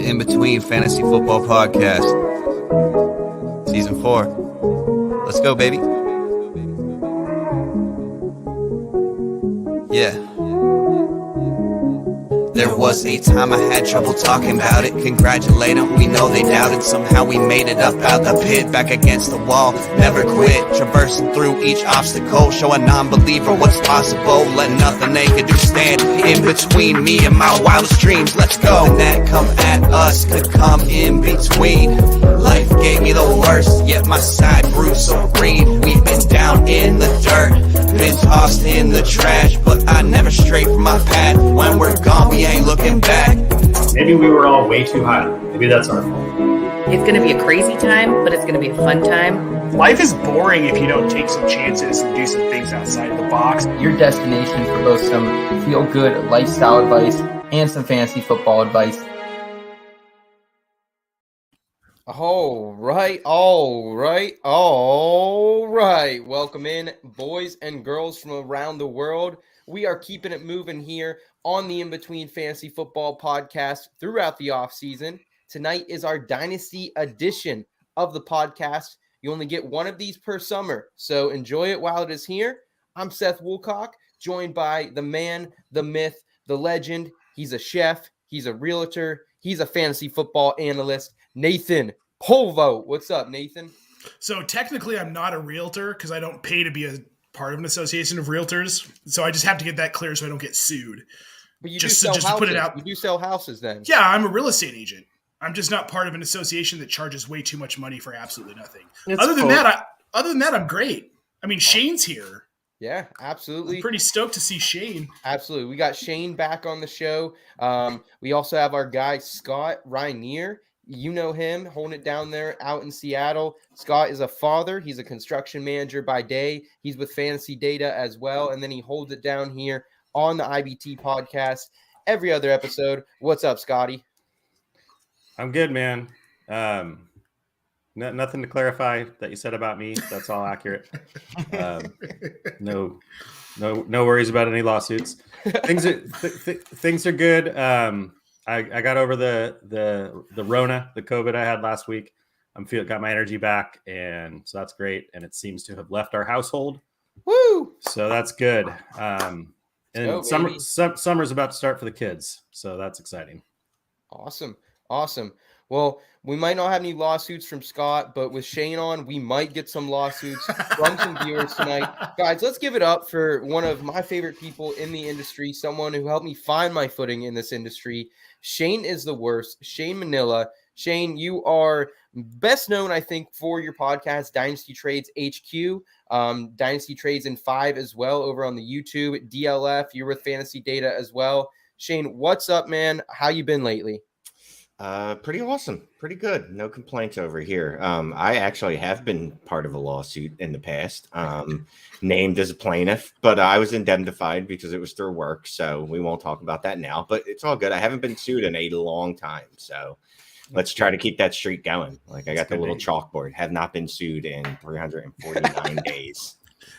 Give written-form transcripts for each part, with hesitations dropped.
the In Between Fantasy Football Podcast, Season 4. Let's go, baby. Yeah. There was a time I had trouble talking about it. Congratulate them, we know they doubted. Somehow we made it up out the pit, back against the wall, never quit. Traversing through each obstacle, show a non-believer what's possible. Let nothing they could do stand in between me and my wildest dreams. Let's go. And that come at us could come in between. Life gave me the worst, yet my side grew so green. We've been down in the dirt, been tossed in the trash, but I never stray from my path. When we're gone, we ain't looking back. Maybe we were all way too high. Maybe that's our fault. It's going to be a crazy time, but it's going to be a fun time. Life is boring if you don't take some chances and do some things outside the box. Your destination for both some feel-good lifestyle advice and some fantasy football advice. All right. Welcome in, boys and girls from around the world. We are keeping it moving here on the In Between Fantasy Football Podcast throughout the offseason. Tonight is our Dynasty edition of the podcast. You only get one of these per summer, so enjoy it while it is here. I'm Seth Woolcock, joined by the man, the myth, the legend. He's a chef, he's a realtor, he's a fantasy football analyst, Nathan Polvo. What's up, Nathan? So technically I'm not a realtor because I don't pay to be a part of an association of realtors. So I just have to get that clear so I don't get sued. But you Just do sell to houses. put it out. You do sell houses then. Yeah, I'm a real estate agent. I'm just not part of an association that charges way too much money for absolutely nothing. Other than that, I'm great. I mean, Shane's here. Yeah, absolutely. I'm pretty stoked to see Shane. Absolutely. We got Shane back on the show. We also have our guy, Scott Rainier. You know him, holding it down there out in Seattle. Scott is a father. He's a construction manager by day. He's with Fantasy Data as well. And then he holds it down here on the IBT podcast every other episode. What's up, Scotty? I'm good, man. Nothing to clarify that you said about me. That's all accurate. No worries about any lawsuits. Things are good. I got over the Rona, the COVID I had last week. Got my energy back, and so that's great. And it seems to have left our household. Woo! So that's good. And summer's about to start for the kids, so that's exciting. Awesome. Well, we might not have any lawsuits from Scott, but with Shane on, we might get some lawsuits from some viewers tonight. Guys, let's give it up for one of my favorite people in the industry, someone who helped me find my footing in this industry. Shane is the worst. Shane Manila. Shane, you are best known, I think, for your podcast, Dynasty Trades HQ, Dynasty Trades in 5 as well over on the YouTube, DLF. You're with Fantasy Data as well. Shane, what's up, man? How you been lately? Pretty awesome. Pretty good. No complaints over here. I actually have been part of a lawsuit in the past, named as a plaintiff, but I was indemnified because it was through work. So we won't talk about that now, but it's all good. I haven't been sued in a long time. So let's try to keep that streak going. Like I got the little chalkboard, have not been sued in 349 days.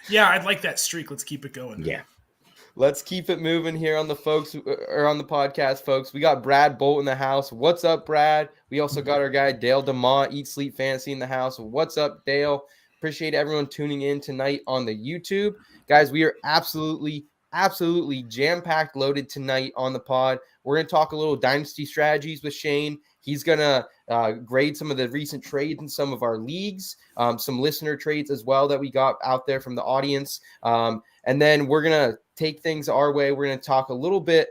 Yeah, I'd like that streak. Let's keep it going. Yeah. Let's keep it moving here on the podcast, folks. We got Brad Bolt in the house. What's up, Brad? We also got our guy Dale DeMont, Eat Sleep Fantasy in the house. What's up, Dale? Appreciate everyone tuning in tonight on the YouTube. Guys, we are absolutely jam-packed loaded tonight on the pod. We're going to talk a little dynasty strategies with Shane. He's going to grade some of the recent trades in some of our leagues, some listener trades as well that we got out there from the audience. And then we're going to take things our way. We're going to talk a little bit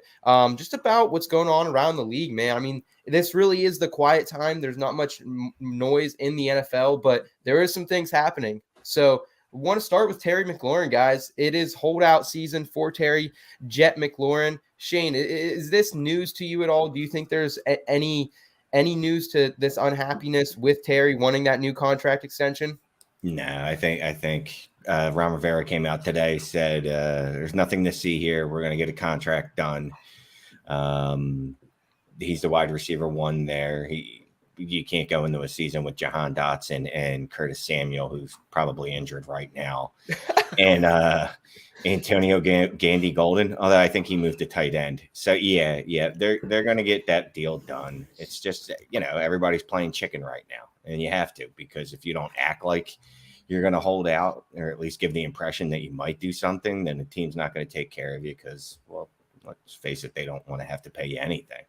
just about what's going on around the league, man. I mean, this really is the quiet time. There's not much noise in the NFL, but there is some things happening. So we want to start with Terry McLaurin, guys. It is holdout season for Terry Jet McLaurin. Shane, is this news to you at all? Do you think there's any news to this unhappiness with Terry wanting that new contract extension? No, I think Ron Rivera came out today, said there's nothing to see here. We're going to get a contract done. He's the wide receiver one there. you can't go into a season with Jahan Dotson and Curtis Samuel, who's probably injured right now, and Antonio Gandy Golden, although I think he moved to tight end. So yeah, they're going to get that deal done. It's just, everybody's playing chicken right now, and you have to, because if you don't act like you're going to hold out, or at least give the impression that you might do something, then the team's not going to take care of you because, well, let's face it, they don't want to have to pay you anything.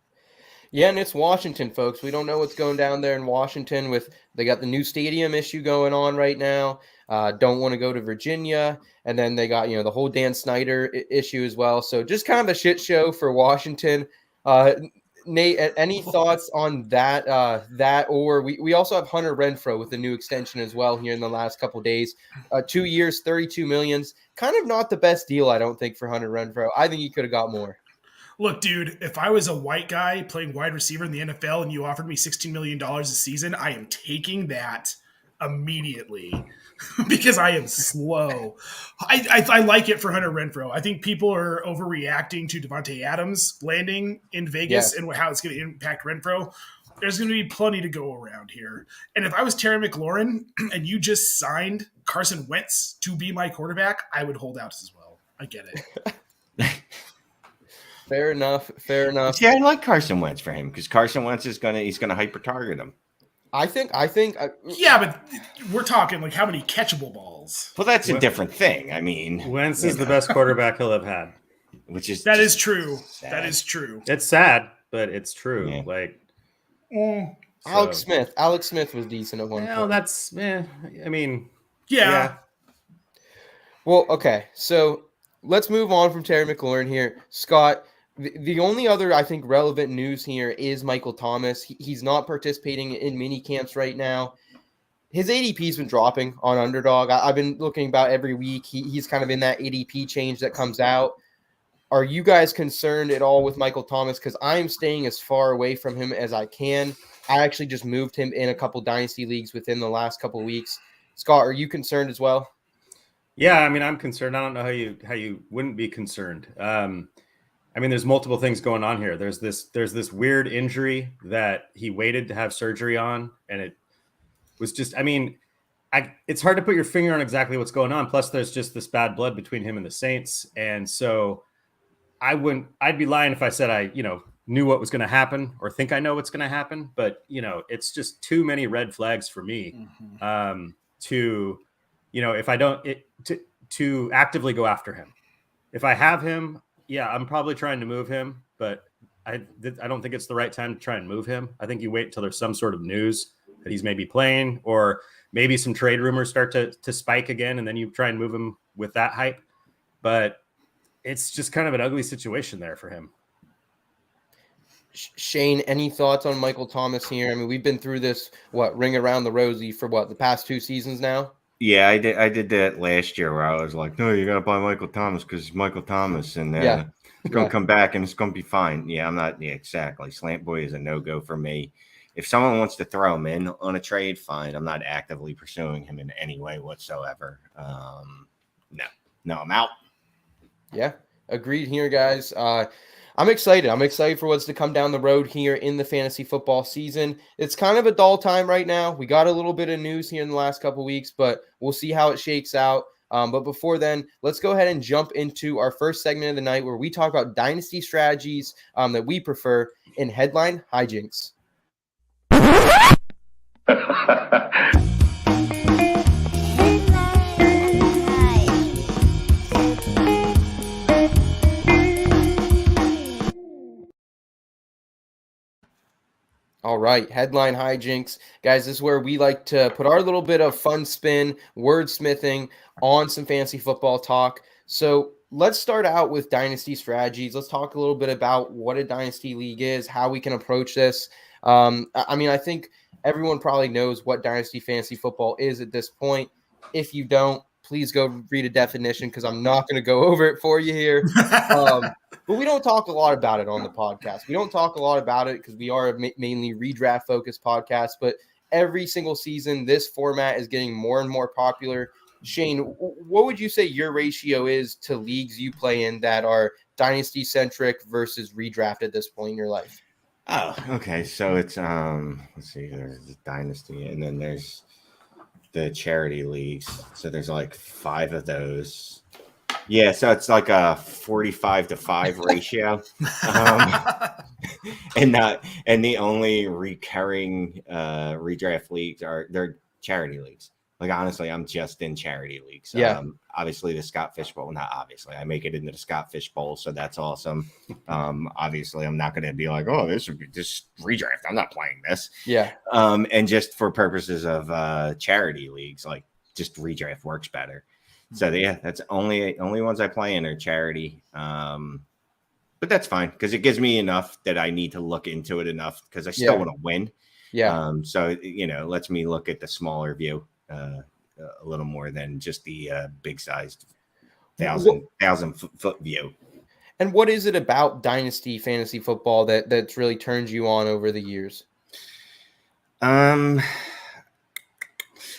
Yeah, and it's Washington, folks. We don't know what's going down there in Washington they got the new stadium issue going on right now. Don't want to go to Virginia. And then they got, the whole Dan Snyder issue as well. So just kind of a shit show for Washington. Nate, any thoughts on that? Or we also have Hunter Renfrow with the new extension as well here in the last couple of days. 2 years, $32 million. Kind of not the best deal, I don't think, for Hunter Renfrow. I think he could have got more. Look, dude, if I was a white guy playing wide receiver in the NFL and you offered me $16 million a season, I am taking that immediately because I am slow. I like it for Hunter Renfrow. I think people are overreacting to Devontae Adams landing in Vegas and how it's going to impact Renfrow. There's going to be plenty to go around here. And if I was Terry McLaurin and you just signed Carson Wentz to be my quarterback, I would hold out as well. I get it. Fair enough. Yeah, I like Carson Wentz for him because Carson Wentz he's gonna hyper target him. I think. Yeah, but we're talking like how many catchable balls. Well, that's a different thing. I mean, Wentz is the best quarterback he'll have had. That is true. Sad. That is true. It's sad, but it's true. Yeah. Like Alex Smith was decent at one point. That's I mean, Yeah. Well, okay. So let's move on from Terry McLaurin here. Scott, the only other, I think, relevant news here is Michael Thomas. He's not participating in mini camps right now. His ADP's been dropping on Underdog. I've been looking about every week. He's kind of in that ADP change that comes out. Are you guys concerned at all with Michael Thomas? Because I'm staying as far away from him as I can. I actually just moved him in a couple Dynasty leagues within the last couple weeks. Scott, are you concerned as well? Yeah, I mean, I'm concerned. I don't know how you wouldn't be concerned. I mean, there's multiple things going on here. There's this weird injury that he waited to have surgery on, and it was just, I mean, it's hard to put your finger on exactly what's going on. Plus, there's just this bad blood between him and the Saints, and so I'd be lying if I said I knew what was going to happen or think I know what's going to happen. But it's just too many red flags for me to if I don't to actively go after him. If I have him, yeah, I'm probably trying to move him, but I don't think it's the right time to try and move him. I think you wait until there's some sort of news that he's maybe playing, or maybe some trade rumors start to spike again, and then you try and move him with that hype. But it's just kind of an ugly situation there for him. Shane, any thoughts on Michael Thomas here? I mean, we've been through this, ring around the rosy for the past 2 seasons now? Yeah, I did that last year where I was like, no, you got to buy Michael Thomas because he's Michael Thomas, and it's going to come back and it's going to be fine. Yeah, I'm not. Yeah, exactly. Slant Boy is a no-go for me. If someone wants to throw him in on a trade, fine. I'm not actively pursuing him in any way whatsoever. No, I'm out. Yeah, agreed here, guys. I'm excited. I'm excited for what's to come down the road here in the fantasy football season. It's kind of a dull time right now. We got a little bit of news here in the last couple of weeks, but we'll see how it shakes out. But before then, let's go ahead and jump into our first segment of the night where we talk about dynasty strategies that we prefer in Headline Hijinks. All right, Headline Hijinks. Guys, this is where we like to put our little bit of fun spin, wordsmithing on some fantasy football talk. So let's start out with dynasty strategies. Let's talk a little bit about what a dynasty league is, how we can approach this. I think everyone probably knows what dynasty fantasy football is at this point. If you don't, please go read a definition because I'm not going to go over it for you here. But we don't talk a lot about it on the podcast. We don't talk a lot about it because we are a mainly redraft focused podcast. But every single season, this format is getting more and more popular. Shane, what would you say your ratio is to leagues you play in that are dynasty centric versus redraft at this point in your life? Oh, okay. So it's let's see, there's the Dynasty, and then there's the charity leagues. So there's like 5 of those. Yeah, so it's like a 45-5 ratio. Um, and the only recurring redraft leagues they're charity leagues. Like honestly, I'm just in charity leagues. Yeah. Obviously the Scott Fish Bowl, not obviously, I make it into the Scott Fish Bowl, so that's awesome. Obviously, I'm not going to be like, oh, this would be just redraft. I'm not playing this. Yeah. And just for purposes of charity leagues, like just redraft works better. So yeah, that's only ones I play in are charity. But that's fine because it gives me enough that I need to look into it enough because I still want to win. Yeah. So lets me look at the smaller view a little more than just the big sized thousand foot view. And what is it about Dynasty fantasy football that's really turned you on over the years? I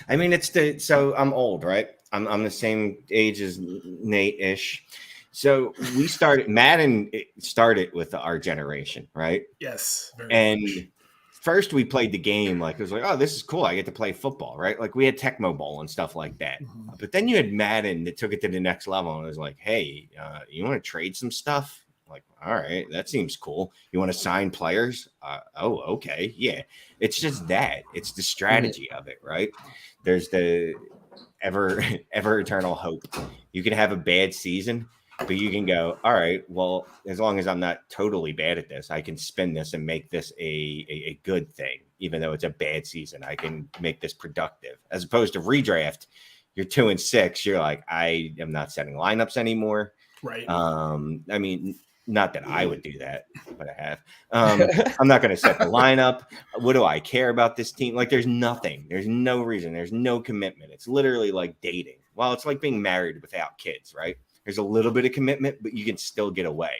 mean, so I'm old, right? I'm the same age as Nate-ish. So Madden started with our generation, right? Yes. And first we played the game like it was like, oh, this is cool. I get to play football, right? Like we had Tecmo Bowl and stuff like that. Mm-hmm. But then you had Madden that took it to the next level and it was like, hey, you want to trade some stuff? Like, all right, that seems cool. You want to sign players? Oh, okay. Yeah. It's just that. It's the strategy of it, right? There's the ever eternal hope. You can have a bad season, but you can go, all right, well, as long as I'm not totally bad at this, I can spin this and make this a good thing. Even though it's a bad season, I can make this productive. As opposed to redraft, you're 2-6. You're like, I am not setting lineups anymore. Right. I mean, not that I would do that, but I have. I'm not going to set the lineup. What do I care about this team? Like, there's nothing. There's no reason. There's no commitment. It's literally like dating. Well, it's like being married without kids, right? There's a little bit of commitment, but you can still get away.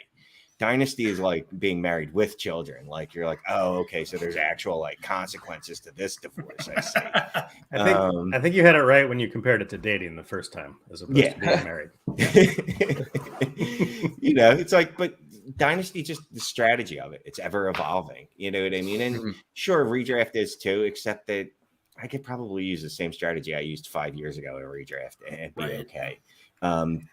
Dynasty is like being married with children. Like you're like, oh, okay, so there's actual like consequences to this divorce. I see. I think you had it right when you compared it to dating the first time, as opposed to being married. It's like, but Dynasty, just the strategy of it, it's ever evolving. You know what I mean? And sure, redraft is too, except that I could probably use the same strategy I used 5 years ago in redraft and be okay.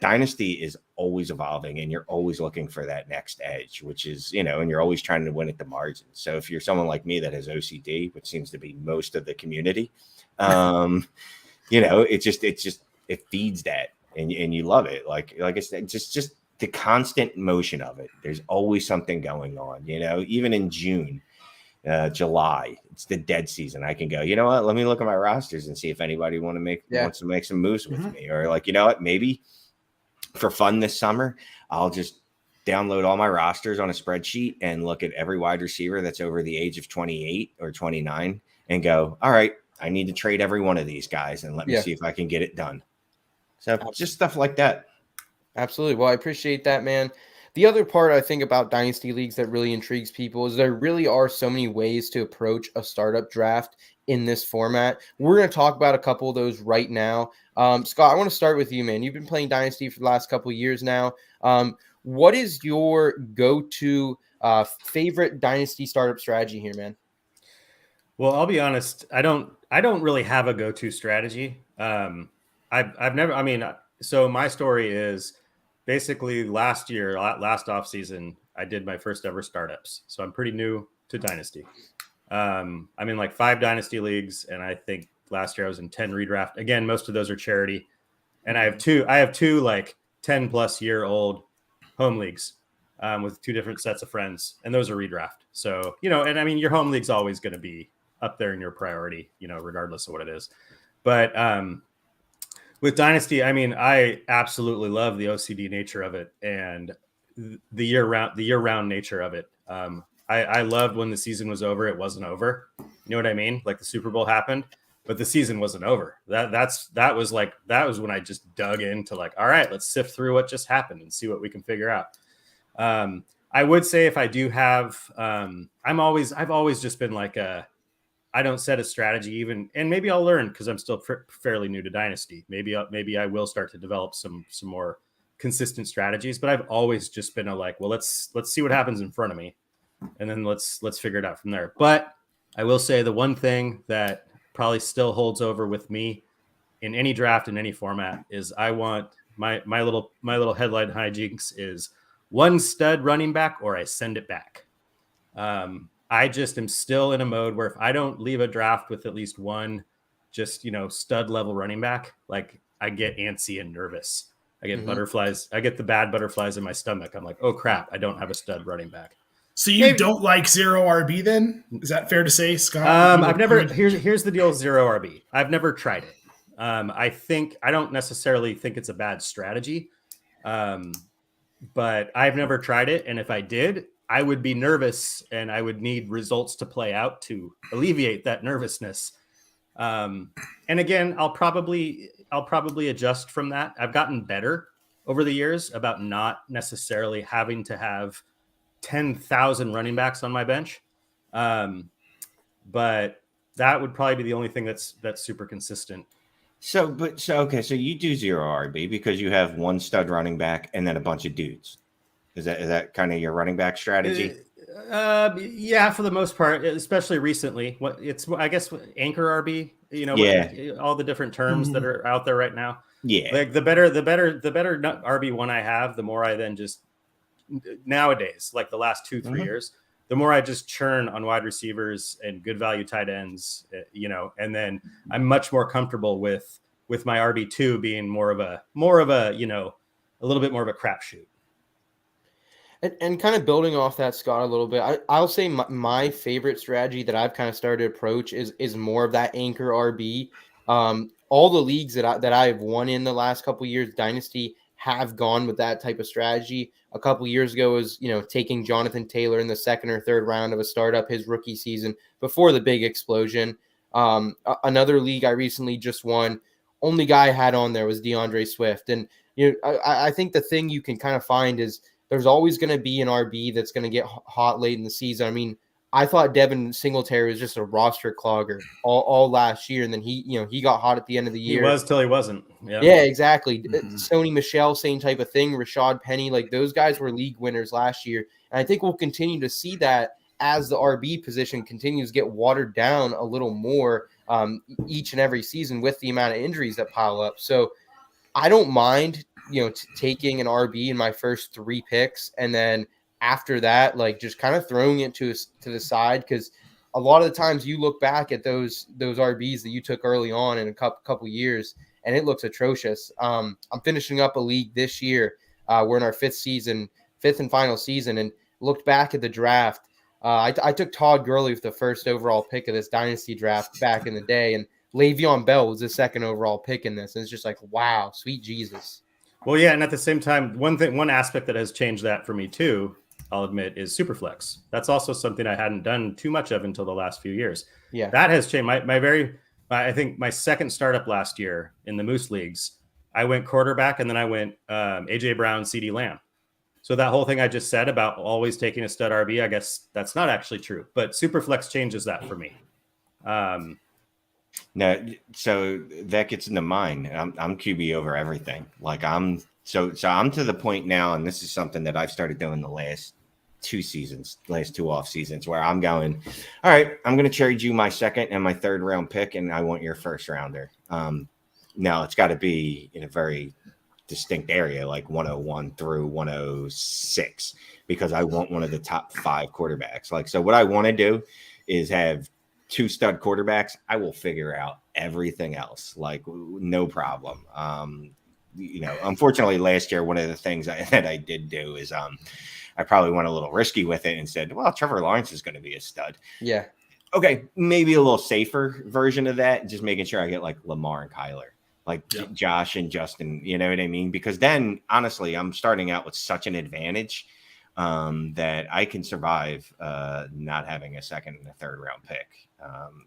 Dynasty is always evolving and you're always looking for that next edge, which is, and you're always trying to win at the margin. So if you're someone like me that has OCD, which seems to be most of the community, it feeds that and you love it. Like I said, just the constant motion of it. There's always something going on, even in June, July, it's the dead season. I can go, you know what? Let me look at my rosters and see if anybody wants to make some moves with me, or like, you know what? Maybe for fun this summer, I'll just download all my rosters on a spreadsheet and look at every wide receiver that's over the age of 28 or 29 and go, all right, I need to trade every one of these guys and let me see if I can get it done. So just stuff like that. Absolutely. Well, I appreciate that, man. The other part I think about Dynasty leagues that really intrigues people is there really are so many ways to approach a startup draft in this format. We're going to talk about a couple of those right now. Scott, I want to start with you, man. You've been playing Dynasty for the last couple of years now. What is your go-to favorite Dynasty startup strategy here, man? Well, I'll be honest. I don't really have a go-to strategy. So my story is basically last off season, I did my first ever startups. So I'm pretty new to Dynasty. I'm in like 5 Dynasty leagues, and I think last year I was in 10 redraft. Again, most of those are charity. And I have two like 10 plus year old home leagues with 2 different sets of friends, and those are redraft. So, and I mean, your home league's always going to be up there in your priority, regardless of what it is. But with Dynasty, I mean, I absolutely love the OCD nature of it and the year round nature of it. I loved when the season was over. It wasn't over. You know what I mean? Like the Super Bowl happened, but the season wasn't over. That was when I just dug into like, all right, let's sift through what just happened and see what we can figure out. I would say if I do have, I've always just been like I don't set a strategy even, and maybe I'll learn because I'm still fairly new to Dynasty. Maybe I will start to develop some more consistent strategies, but I've always just been let's see what happens in front of me. and then let's figure it out from there. But I will say the one thing that probably still holds over with me in any draft in any format is I want my little headline hijinks is one stud running back or I send it back. I just am still in a mode where if I don't leave a draft with at least one just, stud level running back, like I get antsy and nervous. I get butterflies. I get the bad butterflies in my stomach. I'm like, oh crap, I don't have a stud running back. So you don't like zero RB then? Is that fair to say, Scott? I've never, here's the deal with zero RB. I've never tried it. I don't necessarily think it's a bad strategy. But I've never tried it. And if I did, I would be nervous and I would need results to play out to alleviate that nervousness. And again, I'll probably adjust from that. I've gotten better over the years about not necessarily having to have 10,000 running backs on my bench. But that would probably be the only thing that's super consistent. So you do zero RB because you have one stud running back and then a bunch of dudes. Is that kind of your running back strategy? Yeah, for the most part, especially recently. I guess anchor RB, all the different terms that are out there right now. Yeah. Like the better RB one I have, the more I then just nowadays, like the last 2-3 years, the more I just churn on wide receivers and good value tight ends, and then I'm much more comfortable with my RB2 being more of a a little bit more of a crapshoot. And kind of building off that, Scott, a little bit, I'll say my favorite strategy that I've kind of started to approach is more of that anchor RB. All the leagues that I've won in the last couple of years, Dynasty, have gone with that type of strategy. A couple of years ago was, taking Jonathan Taylor in the second or third round of a startup his rookie season before the big explosion. Another league I recently just won, only guy I had on there was DeAndre Swift. And, I think the thing you can kind of find is there's always going to be an RB that's going to get hot late in the season. I mean, I thought Devin Singletary was just a roster clogger all last year, and then he got hot at the end of the year. He was till he wasn't. Yeah, exactly. Sony Michel, same type of thing. Rashad Penny, like those guys were league winners last year, and I think we'll continue to see that as the RB position continues to get watered down a little more each and every season with the amount of injuries that pile up. So I don't mind taking an RB in my first 3 picks, and then after that, like just kind of throwing it to the side, because a lot of the times you look back at those RBs that you took early on in a couple years, and it looks atrocious. I'm finishing up a league this year. We're in our 5th and final season, and looked back at the draft. I took Todd Gurley with the first overall pick of this Dynasty draft back in the day, and Le'Veon Bell was the second overall pick in this. And it's just like, wow, sweet Jesus. Well, yeah, and at the same time, one aspect that has changed that for me too, I'll admit, is Superflex. That's also something I hadn't done too much of until the last few years. Yeah, that has changed. I think my second startup last year in the Moose leagues, I went quarterback, and then I went AJ Brown, CeeDee Lamb. So that whole thing I just said about always taking a stud RB, I guess that's not actually true. But Superflex changes that for me. No, so that gets into mine. I'm QB over everything. Like I'm to the point now, and this is something that I've started doing the last 2 off seasons, where I'm going, all right, I'm going to trade you my second and my third round pick, and I want your first rounder. Now it's got to be in a very distinct area, like 101 through 106, because I want one of the top 5 quarterbacks. Like, so what I want to do is have 2 stud quarterbacks. I will figure out everything else, like no problem. Unfortunately last year, one of the things that I did do is I probably went a little risky with it and said, well, Trevor Lawrence is going to be a stud. Yeah. Okay. Maybe a little safer version of that. Just making sure I get like Lamar and Kyler, like Josh and Justin, you know what I mean? Because then honestly, I'm starting out with such an advantage that I can survive not having a second and a third round pick,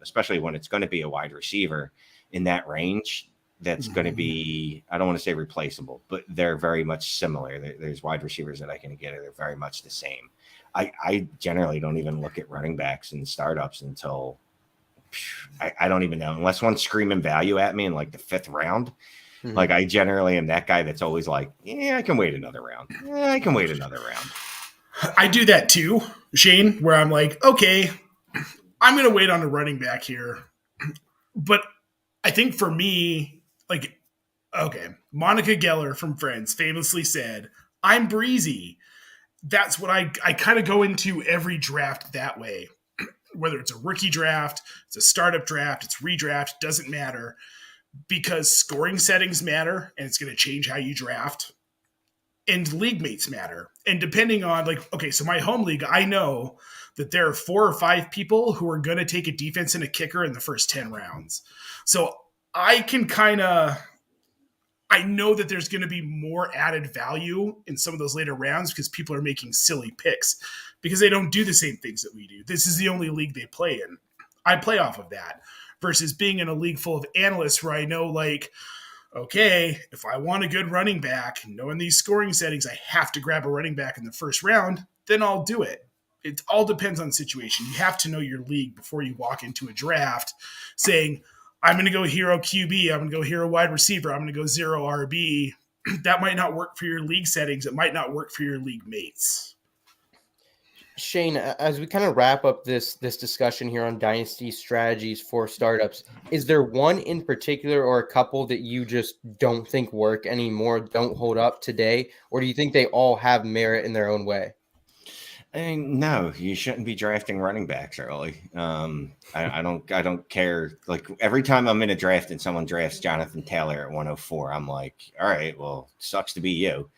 especially when it's going to be a wide receiver in that range. That's going to be, I don't want to say replaceable, but they're very much similar. There's wide receivers that I can get, they're very much the same. I generally don't even look at running backs and startups until I don't even know, unless one's screaming value at me in like the 5th round. Like I generally am that guy that's always like, yeah, I can wait another round. Yeah, I can wait another round. I do that too, Shane, where I'm like, okay, I'm going to wait on a running back here. But I think for me, like, okay, Monica Geller from Friends famously said, I'm breezy. That's what I kind of go into every draft that way. Whether it's a rookie draft, it's a startup draft, it's redraft, doesn't matter, because scoring settings matter and it's going to change how you draft. And league mates matter. And depending on, like, okay, so my home league, I know that there are 4 or 5 people who are going to take a defense and a kicker in the first 10 rounds. So I can I know that there's going to be more added value in some of those later rounds because people are making silly picks because they don't do the same things that we do. This is the only league they play in. I play off of that versus being in a league full of analysts where I know, like, okay, if I want a good running back, knowing these scoring settings, I have to grab a running back in the first round, then I'll do it. It all depends on situation. You have to know your league before you walk into a draft saying, I'm going to go hero QB, I'm going to go hero wide receiver, I'm going to go 0 RB. That might not work for your league settings. It might not work for your league mates. Shane, as we kind of wrap up this discussion here on dynasty strategies for startups, is there one in particular or a couple that you just don't think work anymore, don't hold up today, or do you think they all have merit in their own way? I mean, no, you shouldn't be drafting running backs early. I don't care. Like every time I'm in a draft and someone drafts Jonathan Taylor at 104, I'm like, all right, well, sucks to be you.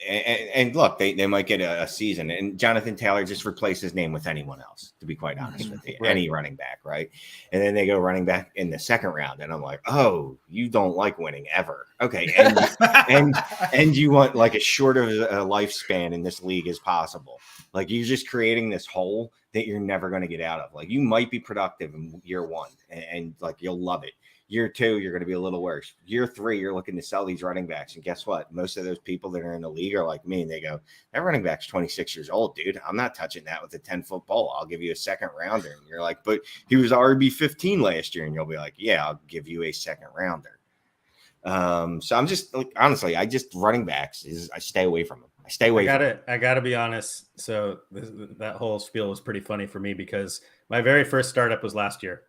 And look, they might get a season, and Jonathan Taylor just replace his name with anyone else, to be quite honest with you, any running back, right? And then they go running back in the second round, and I'm like, oh, you don't like winning ever, okay? And you want like as short of a lifespan in this league as possible. Like you're just creating this hole that you're never going to get out of. Like you might be productive in year 1, and like you'll love it. Year 2, you're going to be a little worse. Year 3, you're looking to sell these running backs. And guess what? Most of those people that are in the league are like me. And they go, that running back's 26 years old, dude. I'm not touching that with a 10-foot ball. I'll give you a second rounder. And you're like, but he was RB 15 last year. And you'll be like, yeah, I'll give you a second rounder. So I'm just like, honestly, running backs I stay away from them. I gotta be honest. So that whole spiel was pretty funny for me because my very first startup was last year.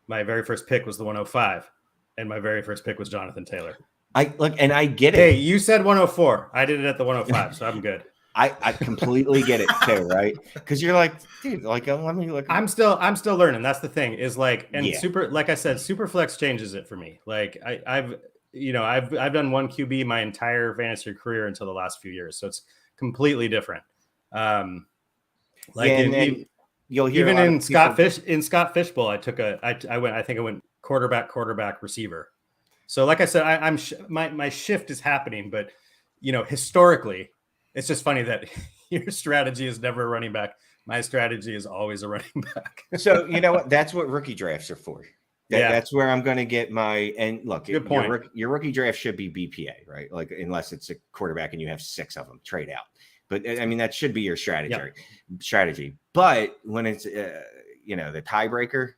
My very first pick was the 105, and my very first pick was Jonathan Taylor. I get it. Hey, you said 104. I did it at the 105, so I'm good. I completely get it too, right? Because you're like, dude, like let me look. I'm still learning. That's the thing. Is like, and super, like I said, Superflex changes it for me. Like I've done one QB my entire fantasy career until the last few years, so it's completely different. You'll hear even in Scott Fishbowl, I went quarterback receiver. So like I said, my shift is happening, but historically, it's just funny that your strategy is never a running back. My strategy is always a running back. So you know what? That's what rookie drafts are for. That's where I'm going to get my, and look, good point. Your rookie draft should be BPA, right? Like unless it's a quarterback and you have 6 of them, trade out. But I mean, that should be your strategy. But when it's, the tiebreaker,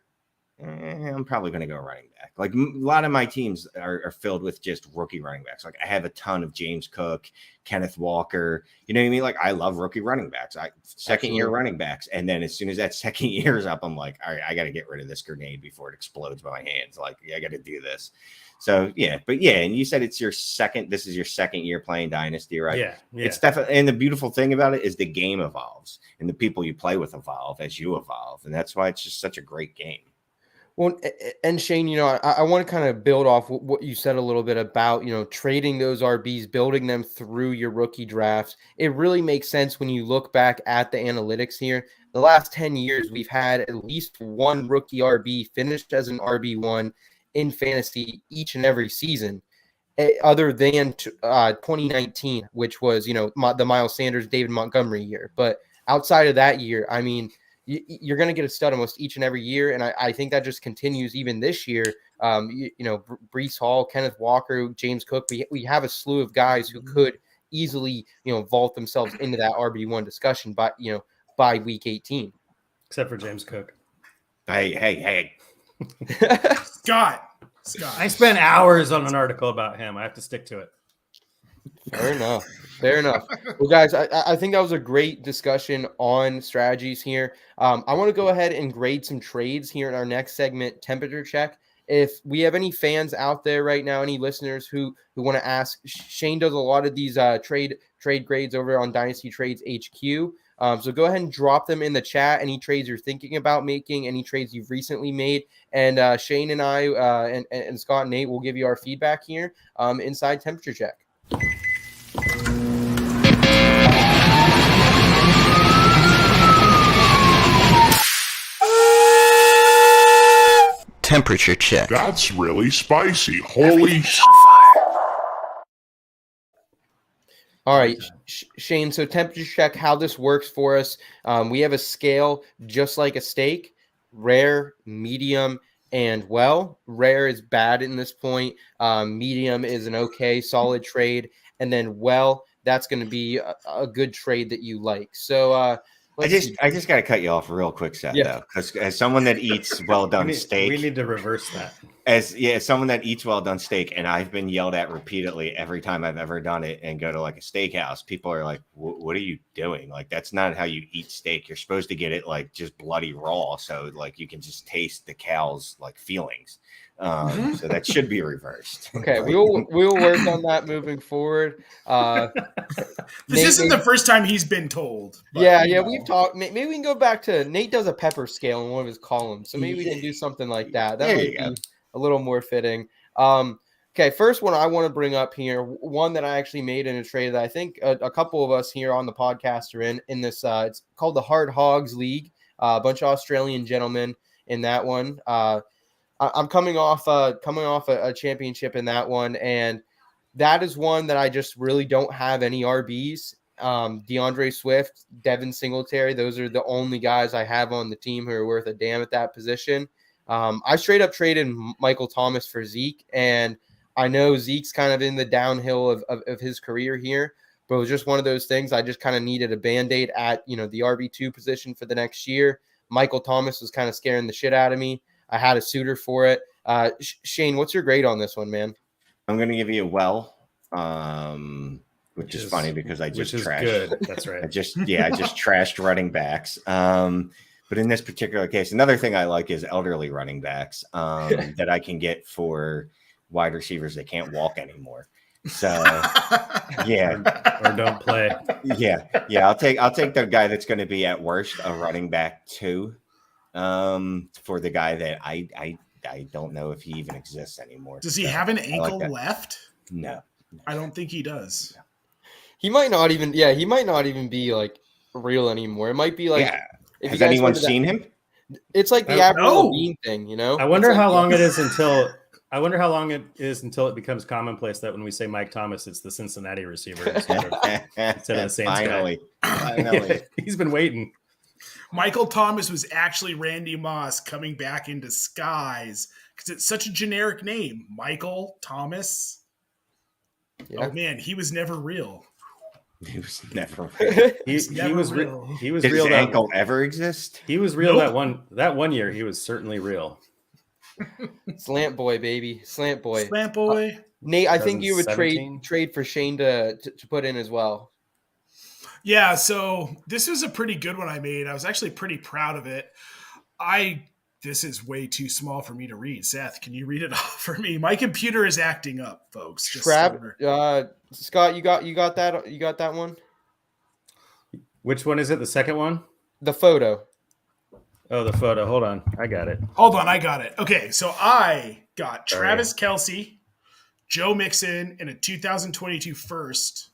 I'm probably going to go running back. Like a lot of my teams are filled with just rookie running backs. Like I have a ton of James Cook, Kenneth Walker. You know what I mean? Like I love rookie running backs. Second year running backs. And then as soon as that second year is up, I'm like, all right, I got to get rid of this grenade before it explodes by my hands. Like, I got to do this. So and you said this is your second year playing Dynasty, right? Yeah. It's definitely, and the beautiful thing about it is the game evolves and the people you play with evolve as you evolve. And that's why it's just such a great game. Well, and Shane, I want to kind of build off what you said a little bit about, trading those RBs, building them through your rookie drafts. It really makes sense when you look back at the analytics here. The last 10 years, we've had at least one rookie RB finished as an RB1 in fantasy each and every season, other than 2019, which was, the Miles Sanders, David Montgomery year. But outside of that year, I mean, you're going to get a stud almost each and every year. And I think that just continues even this year. Breece Hall, Kenneth Walker, James Cook, we have a slew of guys who could easily, vault themselves into that RB1 discussion by week 18. Except for James Cook. Hey. Scott. I spent hours on an article about him. I have to stick to it. Fair enough. Fair enough. Well, guys, I think that was a great discussion on strategies here. I want to go ahead and grade some trades here in our next segment, temperature check. If we have any fans out there right now, any listeners who want to ask, Shane does a lot of these trade grades over on Dynasty Trades HQ. So go ahead and drop them in the chat. Any trades you're thinking about making, any trades you've recently made, and Shane and I and Scott and Nate will give you our feedback here inside temperature check. Temperature check. That's really spicy. Holy All right, Shane, so temperature check, how this works for us. We have a scale just like a steak, rare, medium, and well. Rare is bad in this point. Medium is an okay, solid trade. And then well, that's going to be a good trade that you like. So I just got to cut you off real quick, Seth, though, because as someone that eats well done steak, we need to reverse that. As someone that eats well done steak, and I've been yelled at repeatedly every time I've ever done it and go to like a steakhouse. People are like, "What are you doing? Like that's not how you eat steak. You're supposed to get it like just bloody raw, so like you can just taste the cow's like feelings." So that should be reversed. Okay, we'll work on that moving forward. This isn't the first time he's been told. Yeah, we've talked. Maybe we can go back to Nate does a pepper scale in one of his columns, so maybe we can do something like that. That might be a little more fitting. Okay, first one I want to bring up here, one that I actually made in a trade that I think a couple of us here on the podcast are in this. It's called the Hard Hogs League. A bunch of Australian gentlemen in that one. I'm coming off a championship in that one, and that is one that I just really don't have any RBs. DeAndre Swift, Devin Singletary, those are the only guys I have on the team who are worth a damn at that position. I straight up traded Michael Thomas for Zeke, and I know Zeke's kind of in the downhill of his career here, but it was just one of those things. I just kind of needed a Band-Aid at the RB2 position for the next year. Michael Thomas was kind of scaring the shit out of me. I had a suitor for it. Shane, what's your grade on this one, man? I'm going to give you a well, which is funny because I just trashed. Good. That's right. I just trashed running backs. But in this particular case, another thing I like is elderly running backs that I can get for wide receivers that can't walk anymore. So or don't play. I'll take the guy that's going to be at worst a running back 2. For the guy that I don't know if he even exists anymore. Does he have an ankle left? No. I don't think he does. No. He might not even be like real anymore. It might be like has anyone seen him? It's like the Avril Lavigne thing, I wonder how long it is until it becomes commonplace that when we say Mike Thomas, it's the Cincinnati receiver instead of the Saints Finally. He's been waiting. Michael Thomas was actually Randy Moss coming back in disguise because it's such a generic name. Michael Thomas. Yeah. Oh, man, he was never real. He was never real. He was real. Did his ankle ever exist? He was real that one year. He was certainly real. Slant boy, baby. Slant boy. Slant boy. Nate, I think you would trade for Shane to put in as well. Yeah, so this was a pretty good one I made. I was actually pretty proud of it. This is way too small for me to read. Seth, can you read it off for me? My computer is acting up, folks. Scott, you got that? You got that one? Which one is it? The second one? The photo. Oh, the photo. Hold on. I got it. Hold on. I got it. Okay, so I got Travis Kelce, Joe Mixon, and a 2022 first.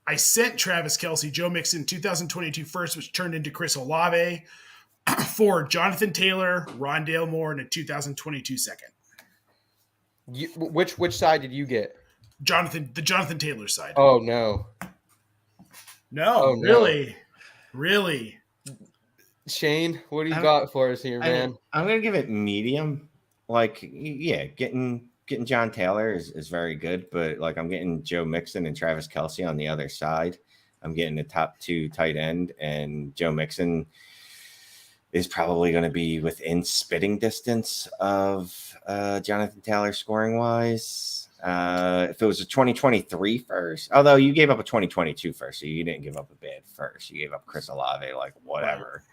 I sent Travis Kelce, Joe Mixon, 2022 first, which turned into Chris Olave, for Jonathan Taylor, Rondale Moore, and a 2022 second. Which side did you get? The Jonathan Taylor side. Oh, no. No, really. Shane, what do you got for us here, man? I'm going to give it medium. Like, getting John Taylor is very good, but like I'm getting Joe Mixon and Travis Kelce on the other side. I'm getting the top 2 tight end, and Joe Mixon is probably going to be within spitting distance of Jonathan Taylor scoring wise. If it was a 2023 first, although you gave up a 2022 first, so you didn't give up a bad first. You gave up Chris Olave, like whatever.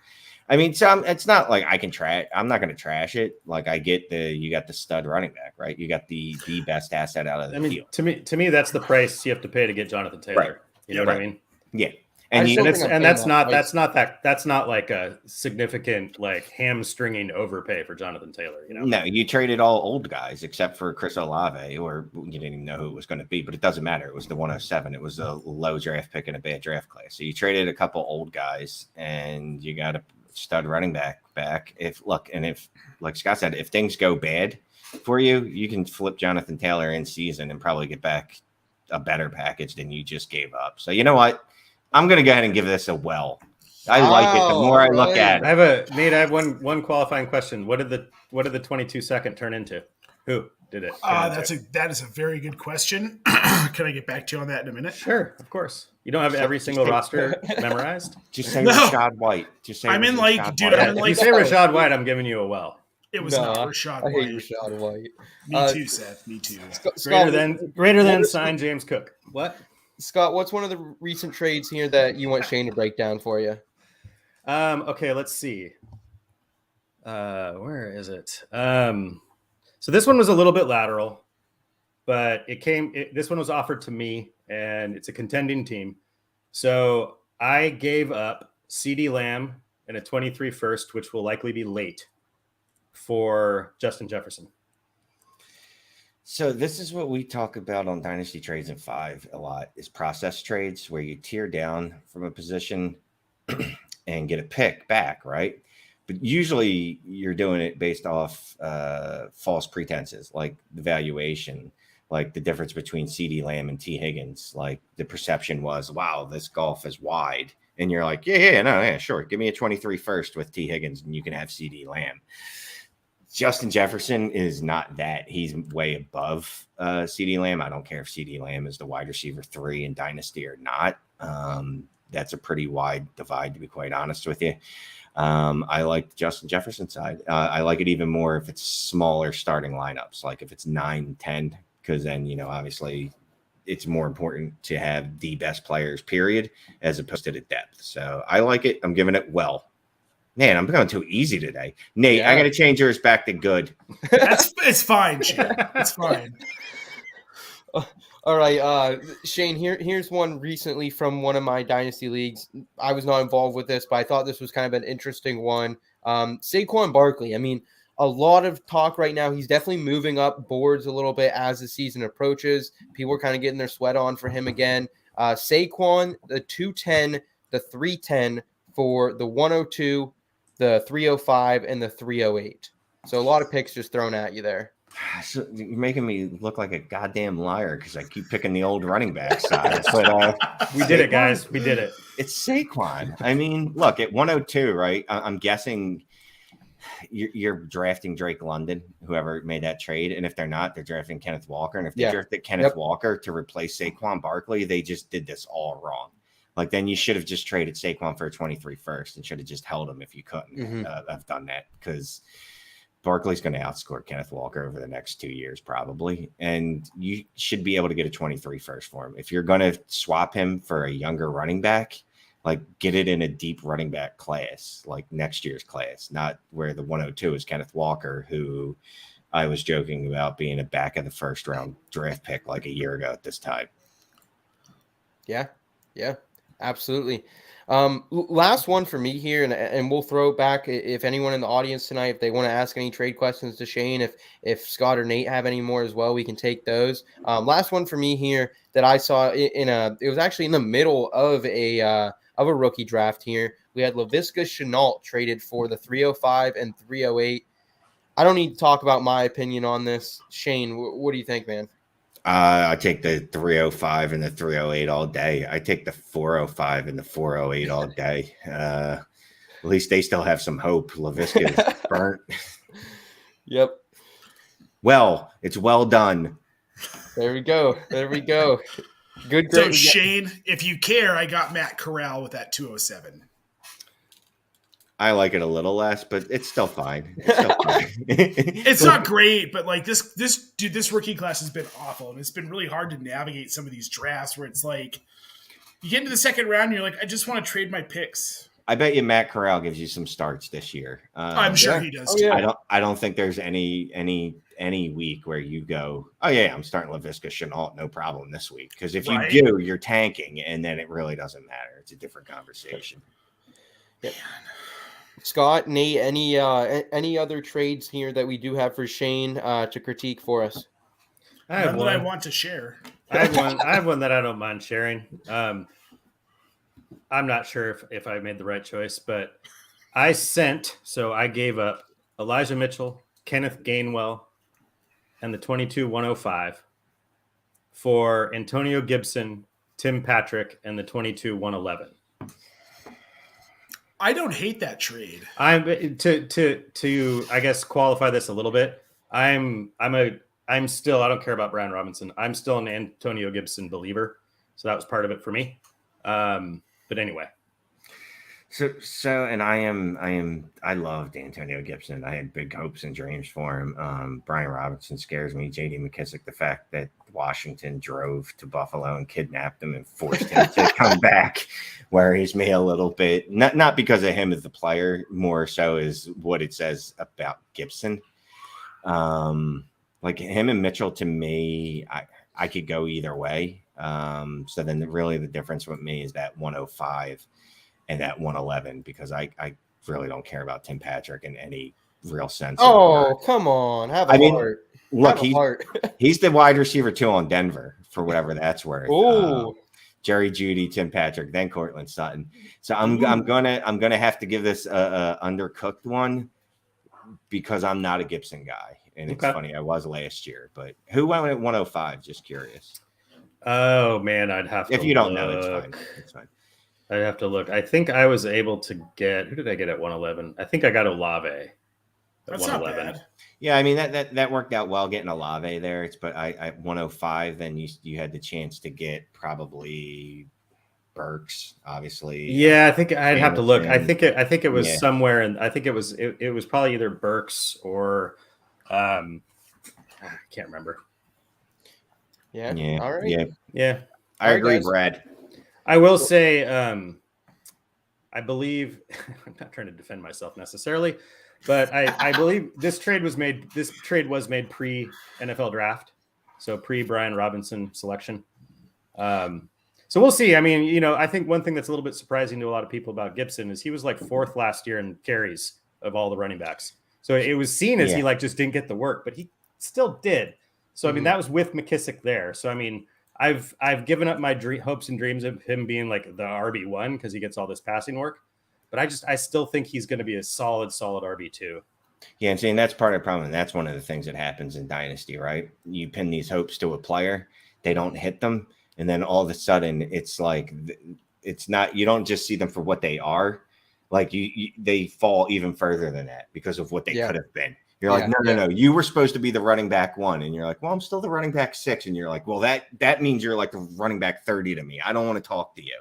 I mean, it's not like I can trash. I'm not going to trash it. Like I get you got the stud running back, right? You got the best asset out of the field. To me, that's the price you have to pay to get Jonathan Taylor. Right. You know what I mean? Yeah. That's not like a significant like hamstringing overpay for Jonathan Taylor. You know, no, you traded all old guys except for Chris Olave, or you didn't even know who it was going to be, but it doesn't matter. It was the 107. It was a low draft pick in a bad draft class. So you traded a couple old guys, and you got a stud running back. If like Scott said, if things go bad for you, you can flip Jonathan Taylor in season and probably get back a better package than you just gave up. So you know what? I'm going to go ahead and give this a well. I like it. The more I look at it. I have one qualifying question. What did the 22 second turn into? Who did it? That is a very good question. Can I get back to you on that in a minute? Sure, of course. You don't have every single roster memorized? Just say Rashad White. Just say I'm in like, dude, if you say Rashad White, I'm giving you a well. It was not Rashad White. I hate Rashad White. Me too, Seth. Me too. Greater than sign James Cook. What? Scott, what's one of the recent trades here that you want Shane to break down for you? Okay, let's see. Where is it? So this one was a little bit lateral, but this one was offered to me, and it's a contending team. So I gave up CeeDee Lamb and a 23 first, which will likely be late, for Justin Jefferson. So this is what we talk about on Dynasty Trades in 5 a lot, is process trades where you tear down from a position and get a pick back, right? But usually you're doing it based off false pretenses, like the valuation, like the difference between CeeDee Lamb and T. Higgins. Like the perception was, wow, this golf is wide. And you're like, yeah, sure. Give me a 23 first with T. Higgins and you can have CeeDee Lamb. Justin Jefferson is not that. He's way above CeeDee Lamb. I don't care if CeeDee Lamb is the wide receiver 3 in Dynasty or not. That's a pretty wide divide, to be quite honest with you. I like the Justin Jefferson side. I like it even more if it's smaller starting lineups, like if it's 9-10, because then, obviously it's more important to have the best players, period, as opposed to the depth. So I like it. I'm giving it well. Man, I'm going too easy today. Nate, yeah. I got to change yours back to good. It's fine, Shane. It's fine. All right, Shane, here's one recently from one of my Dynasty leagues. I was not involved with this, but I thought this was kind of an interesting one. Saquon Barkley. I mean, a lot of talk right now. He's definitely moving up boards a little bit as the season approaches. People are kind of getting their sweat on for him again. Saquon, the 210, the 310 for the 102, the 305, and the 308. So a lot of picks just thrown at you there. So you're making me look like a goddamn liar because I keep picking the old running back side. But we did it, guys. We did it. It's Saquon. I mean, look, at 102, right? I'm guessing you're drafting Drake London, whoever made that trade. And if they're not, they're drafting Kenneth Walker. And if they drafted Kenneth Walker to replace Saquon Barkley, they just did this all wrong. Like, then you should have just traded Saquon for a 23 first and should have just held him if you couldn't have done that, because Barkley's going to outscore Kenneth Walker over the next 2 years, probably. And you should be able to get a 23 first for him. If you're going to swap him for a younger running back, like, get it in a deep running back class, like next year's class, not where the 102 is Kenneth Walker, who I was joking about being a back of the first round draft pick like a year ago at this time. Yeah, absolutely. Last one for me here, and we'll throw it back if anyone in the audience tonight, if they want to ask any trade questions to Shane, if Scott or Nate have any more as well, we can take those. Last one for me here that I saw it was actually in the middle of a rookie draft here. We had Laviska Shenault traded for the 305 and 308. I don't need to talk about my opinion on this. Shane, what do you think, man? I take the 305 and the 308 all day. I take the 405 and the 408 all day. At least they still have some hope. Laviska is burnt. Yep. Well, it's well done. There we go. Good. So, Shane, if you care, I got Matt Corral with that 207. I like it a little less, but it's still fine. It's still fine. It's not great, but like this rookie class has been awful, and it's been really hard to navigate some of these drafts where it's like you get into the second round and you're like, I just want to trade my picks. I bet you Matt Corral gives you some starts this year. I'm sure he does. Oh, Too. yeah. I don't think there's any week where you go, oh yeah, I'm starting Laviska Shenault, no problem this week. Because if Right. you do, you're tanking, and then it really doesn't matter. It's a different conversation. Yep. Scott, Nate, any other trades here that we do have for Shane to critique for us? I have None that I one. want to share. I have one that I don't mind sharing. I'm not sure if I made the right choice, but I gave up Elijah Mitchell, Kenneth Gainwell, and the 22-105 for Antonio Gibson, Tim Patrick, and the 22-111. I don't hate that trade. I'm to I guess qualify this a little bit. I'm still, I don't care about Brian Robinson. I'm still an Antonio Gibson believer. So that was part of it for me. But anyway. So and I loved Antonio Gibson. I had big hopes and dreams for him. Brian Robinson scares me. JD McKissick, the fact that Washington drove to Buffalo and kidnapped him and forced him to come back worries me a little bit. Not because of him as the player, more so is what it says about Gibson. Like him and Mitchell, to me, I could go either way. So then really the difference with me is that 105 and that 111, because I really don't care about Tim Patrick in any real sense. Oh, come on. Have a heart. Look, heart. he's the wide receiver 2 on Denver, for whatever that's worth. Ooh. Jerry Jeudy, Tim Patrick, then Cortland Sutton. So I'm gonna have to give this a undercooked one because I'm not a Gibson guy. And it's funny, I was last year, but who went at 105? Just curious. Oh man, I'd have to. If you don't know, it's fine. It's fine. I'd have to look. I think I was able to get. Who did I get at 111? I think I got Olave. At That's not bad. Yeah, I mean that worked out well getting Olave there. But I 105, then you had the chance to get probably Burks, obviously. Yeah, I think I'd have to look. I think it was Yeah. somewhere, and I think it was probably either Burks or I can't remember. Yeah. Yeah. All right. Yeah. I agree, guys. Brad. I will say, I believe I'm not trying to defend myself necessarily, but I believe this trade was made pre NFL draft, so pre Brian Robinson selection. So we'll see. I mean, I think one thing that's a little bit surprising to a lot of people about Gibson is he was like 4th last year in carries of all the running backs. So it was seen as he just didn't get the work, but he still did. So I mean, that was with McKissick there. So I mean, I've given up my hopes and dreams of him being like the RB1 because he gets all this passing work, but I still think he's going to be a solid RB2. Yeah, and seeing that's part of the problem. And that's one of the things that happens in Dynasty, right? You pin these hopes to a player, they don't hit them, and then all of a sudden it's like it's not. You don't just see them for what they are. Like they fall even further than that because of what they could have been. You're like, no. You were supposed to be the running back 1. And you're like, well, I'm still the running back 6. And you're like, well, that means you're like the running back 30 to me. I don't want to talk to you.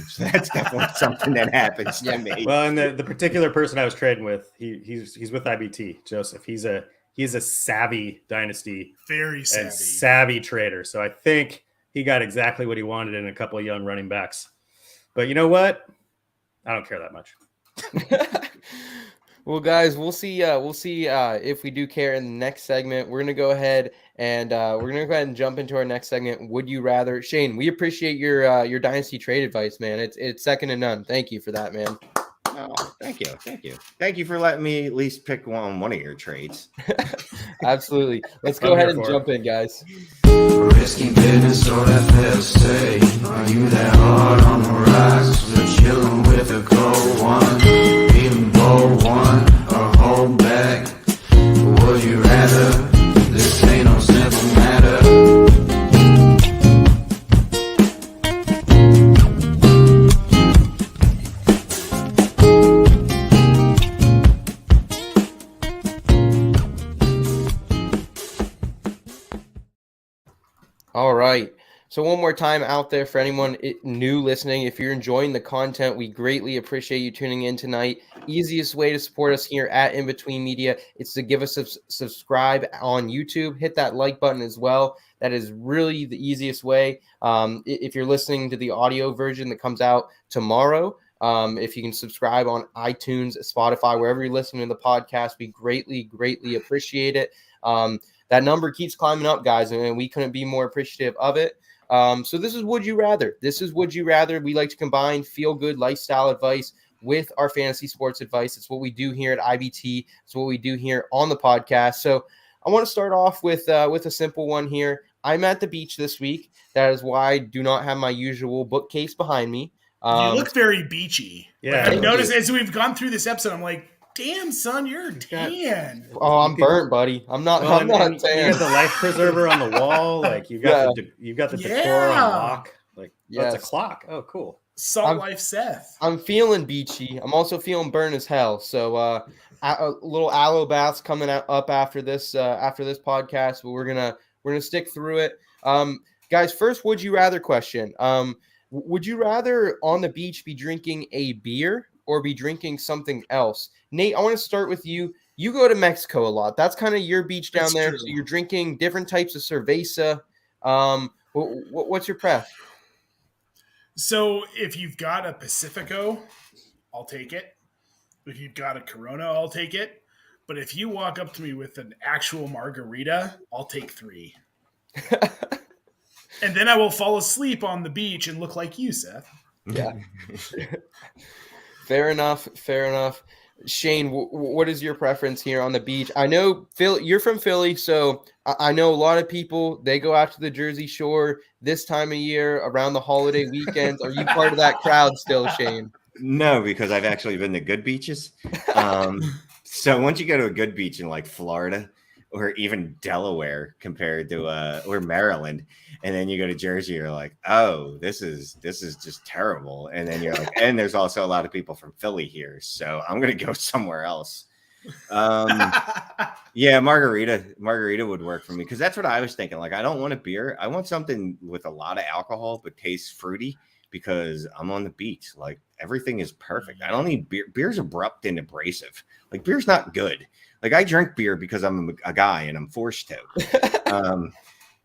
So that's definitely something that happens to me. Well, and the particular person I was trading with, he's with IBT, Joseph. He's a savvy Dynasty, Very savvy. and savvy trader. So I think he got exactly what he wanted in a couple of young running backs. But you know what? I don't care that much. Well, guys, we'll see if we do care in the next segment. We're gonna go ahead and jump into our next segment. Would you rather? Shane, we appreciate your Dynasty trade advice, man. It's second to none. Thank you for that, man. Oh, thank you for letting me at least pick one of your trades. Absolutely. Let's go ahead and jump in, guys. Risky business, so that fair say. Are you that hard on the rise? We're chilling with a cold one, even bold one, or hold back. Would you rather? This ain't no simple matter. All right. So one more time out there for anyone new listening, if you're enjoying the content, we greatly appreciate you tuning in tonight. Easiest way to support us here at In Between Media is to give us a subscribe on YouTube. Hit that like button as well. That is really the easiest way. If you're listening to the audio version that comes out tomorrow, if you can subscribe on iTunes, Spotify, wherever you're listening to the podcast, we greatly, greatly appreciate it. That number keeps climbing up, guys, and we couldn't be more appreciative of it. So this is Would You Rather. This is Would You Rather. We like to combine feel-good lifestyle advice with our fantasy sports advice. It's what we do here at IBT. It's what we do here on the podcast. So I want to start off with a simple one here. I'm at the beach this week. That is why I do not have my usual bookcase behind me. You look very beachy. Yeah, Like, I've noticed as we've gone through this episode, I'm like, damn, son, you're tan. Oh, I'm burnt, buddy. I'm not. Well, I'm not you tan. got the life preserver on the wall. Like you got the decor on lock. Like that's a clock. Oh, cool. Salt Life Seth. I'm feeling beachy. I'm also feeling burnt as hell. So a little aloe baths coming up after this podcast, but we're gonna stick through it. Guys, first, would you rather question? Would you rather on the beach be drinking a beer or be drinking something else? Nate, I want to start with you. You go to Mexico a lot. That's kind of your beach down there. True. So you're drinking different types of cerveza. What's your pref? So if you've got a Pacifico, I'll take it. If you've got a Corona, I'll take it. But if you walk up to me with an actual margarita, I'll take 3. And then I will fall asleep on the beach and look like you, Seth. Yeah. Fair enough. Shane, what is your preference here on the beach? I know, Phil, you're from Philly, so I know a lot of people, they go out to the Jersey Shore this time of year around the holiday weekends. Are you part of that crowd still, Shane? No, because I've actually been to good beaches. So once you go to a good beach in like Florida or even Delaware compared to or Maryland, and then you go to Jersey, you're like, oh, this is just terrible. And then you're like, and there's also a lot of people from Philly here, so I'm gonna go somewhere else. Yeah, margarita would work for me because that's what I was thinking. Like, I don't want a beer. I want something with a lot of alcohol but tastes fruity because I'm on the beach. Like, everything is perfect. I don't need beer. Beer's abrupt and abrasive. Like, beer's not good. Like, I drink beer because I'm a guy and I'm forced to.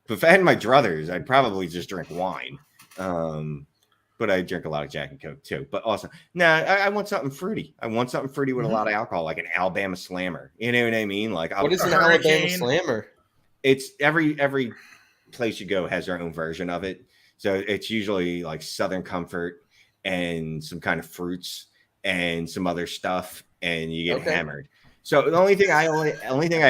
But if I had my druthers, I'd probably just drink wine. But I drink a lot of Jack and Coke too. But also, I want something fruity. I want something fruity with a lot of alcohol, like an Alabama Slammer. You know what I mean? Like, what is an Alabama Slammer? It's every place you go has their own version of it. So it's usually like Southern Comfort and some kind of fruits and some other stuff, and you get hammered. So the only thing I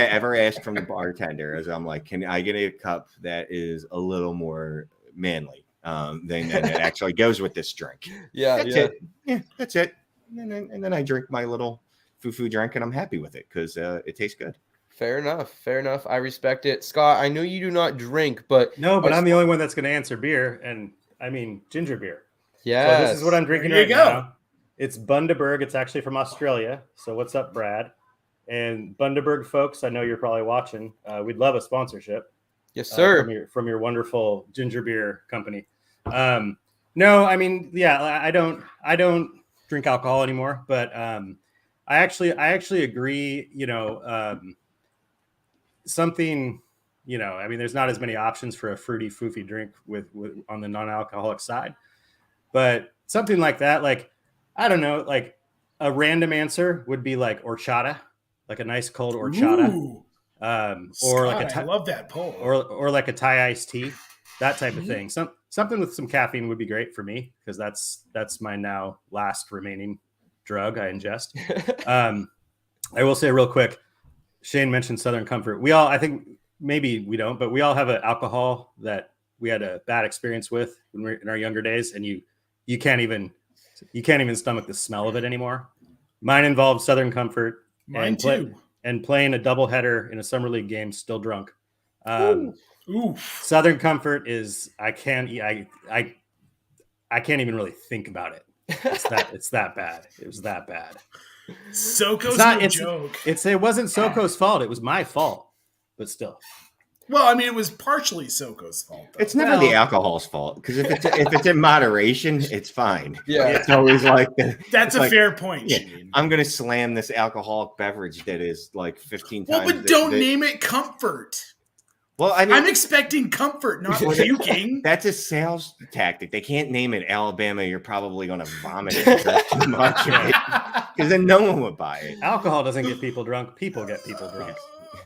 ever ask from the bartender is I'm like, can I get a cup that is a little more manly than that actually goes with this drink? That's it. Yeah, that's it. And then I drink my little foo-foo drink, and I'm happy with it because it tastes good. Fair enough. I respect it. Scott, I know you do not drink, but... No, but I'm the only one that's going to answer beer, and I mean ginger beer. Yeah. So this is what I'm drinking right now. It's Bundaberg. It's actually from Australia. So what's up, Brad? And Bundaberg folks, I know you're probably watching. We'd love a sponsorship. Yes, sir. From your wonderful ginger beer company. No, I mean, yeah, I don't drink alcohol anymore, but I actually agree, something, I mean, there's not as many options for a fruity foofy drink with on the non-alcoholic side, but something like that, like, I don't know, like a random answer would be like horchata, like a nice cold horchata. Ooh. Or like I love that poll. Or like a Thai iced tea, that type of thing. Something with some caffeine would be great for me because that's my now last remaining drug I ingest. I will say real quick, Shane mentioned Southern Comfort. We all, I think maybe we don't, but we all have an alcohol that we had a bad experience with when we were in our younger days, and you can't even stomach the smell of it anymore. Mine involved Southern Comfort. Mine too. And playing a doubleheader in a summer league game, still drunk. Ooh. Southern Comfort is I can't even really think about it. It's that bad. It was that bad. Soko's no joke. It wasn't Soko's fault. It was my fault. But still. Well, I mean, it was partially Soko's fault, though. It's never the alcohol's fault because if it's in moderation, it's fine. Yeah. It's always like That's it's a like, fair point, yeah, Shane. I'm gonna slam this alcoholic beverage that is like 15 Well, times. but don't name it Comfort. Well, I mean, I'm expecting comfort, not puking. That's a sales tactic. They can't name it Alabama. You're probably going to vomit it because that's too much, because then no one would buy it. Alcohol doesn't get people drunk. People get people drunk.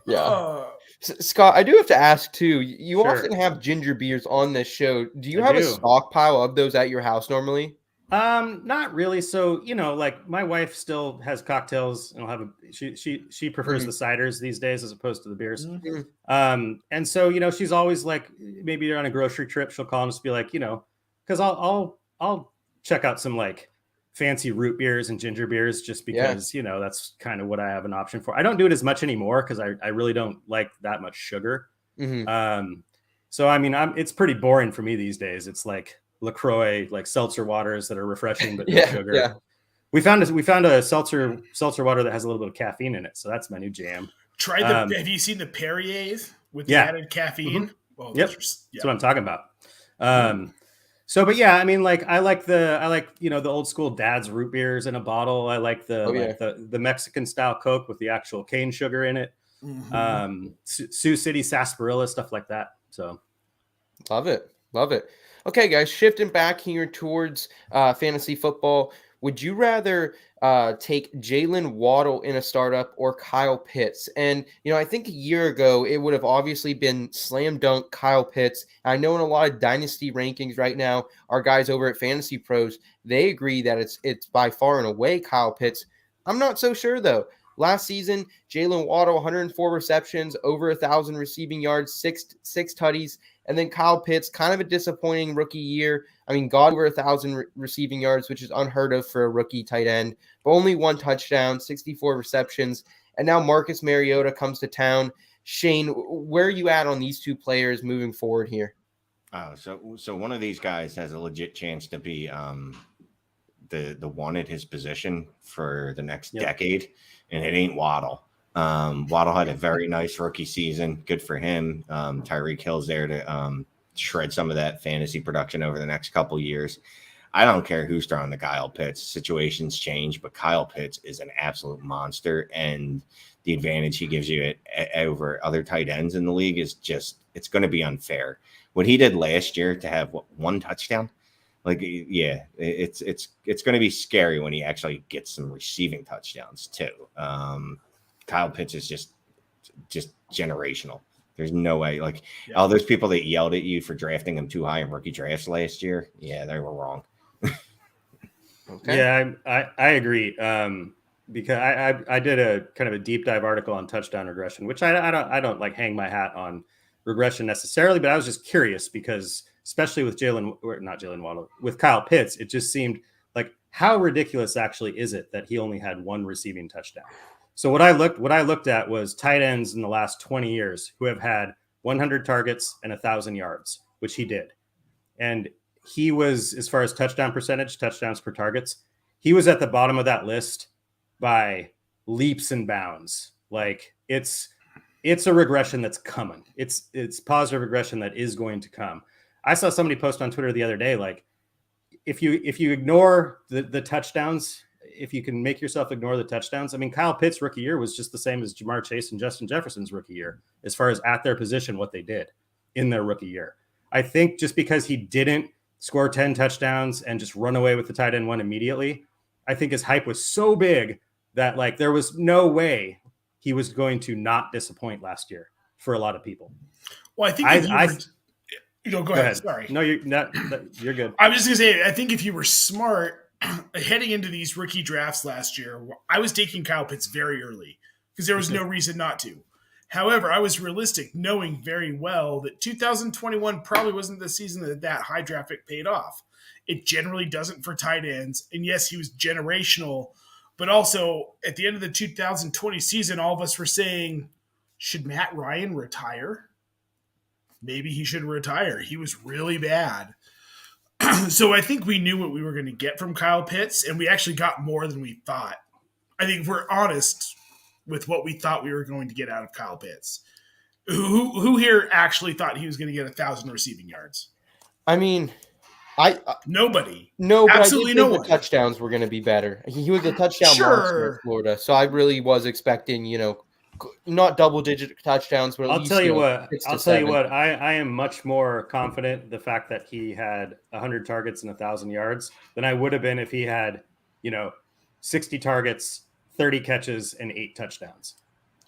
Yeah. Scott, I do have to ask too. You Sure. often have ginger beers on this show. Do you I have a do. stockpile of those at your house normally? Not really. So, like my wife still has cocktails and she prefers the ciders these days as opposed to the beers. And so, she's always like, maybe you're on a grocery trip, she'll call and just be like, because I'll check out some like fancy root beers and ginger beers just because, that's kind of what I have an option for. I don't do it as much anymore because I really don't like that much sugar. So, I mean, it's pretty boring for me these days. It's like LaCroix, like seltzer waters that are refreshing but no sugar. Yeah. We found a seltzer water that has a little bit of caffeine in it, so that's my new jam. Try the. Have you seen the Perrier's with the added caffeine? Well, that's what I'm talking about. So, but yeah, I mean, like I like the old school Dad's root beers in a bottle. I like the Mexican style Coke with the actual cane sugar in it. Sioux City sarsaparilla, stuff like that. So, love it. Okay, guys, shifting back here towards fantasy football. Would you rather take Jalen Waddle in a startup or Kyle Pitts? And, I think a year ago, it would have obviously been slam dunk Kyle Pitts. I know in a lot of dynasty rankings right now, our guys over at Fantasy Pros, they agree that it's by far and away Kyle Pitts. I'm not so sure, though. Last season, Jalen Waddle, 104 receptions, over 1,000 receiving yards, six tutties. And then Kyle Pitts, kind of a disappointing rookie year. I mean, got over 1,000 receiving yards, which is unheard of for a rookie tight end, but only 1 touchdown, 64 receptions. And now Marcus Mariota comes to town. Shane, where are you at on these two players moving forward here? So one of these guys has a legit chance to be the one at his position for the next decade, and it ain't Waddle. Waddle had a very nice rookie season. Good for him. Tyreek Hill's there to shred some of that fantasy production over the next couple years. I don't care who's throwing the Kyle Pitts. Situations change, but Kyle Pitts is an absolute monster, and the advantage he gives you over other tight ends in the league is it's going to be unfair. What he did last year to have 1 touchdown, it's going to be scary when he actually gets some receiving touchdowns too. Kyle Pitts is just generational. There's no way. All those people that yelled at you for drafting him too high in rookie drafts last year, they were wrong. Okay. Yeah, I agree. Because I did a kind of a deep dive article on touchdown regression, which I don't like hang my hat on regression necessarily, but I was just curious because especially with with Kyle Pitts, it just seemed like how ridiculous actually is it that he only had 1 receiving touchdown. So what I looked at was tight ends in the last 20 years who have had 100 targets and 1,000 yards, which he did. And he was, as far as touchdown percentage, touchdowns per targets, he was at the bottom of that list by leaps and bounds. Like it's a regression that's coming. It's positive regression that is going to come. I saw somebody post on Twitter the other day, like if you ignore the touchdowns, if you can make yourself ignore the touchdowns, I mean, Kyle Pitts' rookie year was just the same as Jamar Chase and Justin Jefferson's rookie year, as far as at their position, what they did in their rookie year. I think just because he didn't score 10 touchdowns and just run away with the tight end 1 immediately, I think his hype was so big that there was no way he was going to not disappoint last year for a lot of people. Well, I think go ahead. Sorry. No, you're not. You're good. I was just going to say, I think if you were smart heading into these rookie drafts last year, I was taking Kyle Pitts very early because there was no reason not to. However, I was realistic, knowing very well that 2021 probably wasn't the season that high draft pick paid off. It generally doesn't for tight ends. And yes, he was generational, but also at the end of the 2020 season, all of us were saying, should Matt Ryan retire? Maybe he should retire. He was really bad. So I think we knew what we were going to get from Kyle Pitts, and we actually got more than we thought. I think if we're honest with what we thought we were going to get out of Kyle Pitts. Who here actually thought he was going to get 1,000 receiving yards? I mean, Nobody. no, but Absolutely I did no think one. the touchdowns were going to be better. He was a touchdown monster in Florida, so I really was expecting, not double-digit touchdowns, but at I'll least, tell you what. 6 to I'll tell you 7. what. I am much more confident the fact that he had 100 targets and 1,000 yards than I would have been if he had, 60 targets, 30 catches, and 8 touchdowns.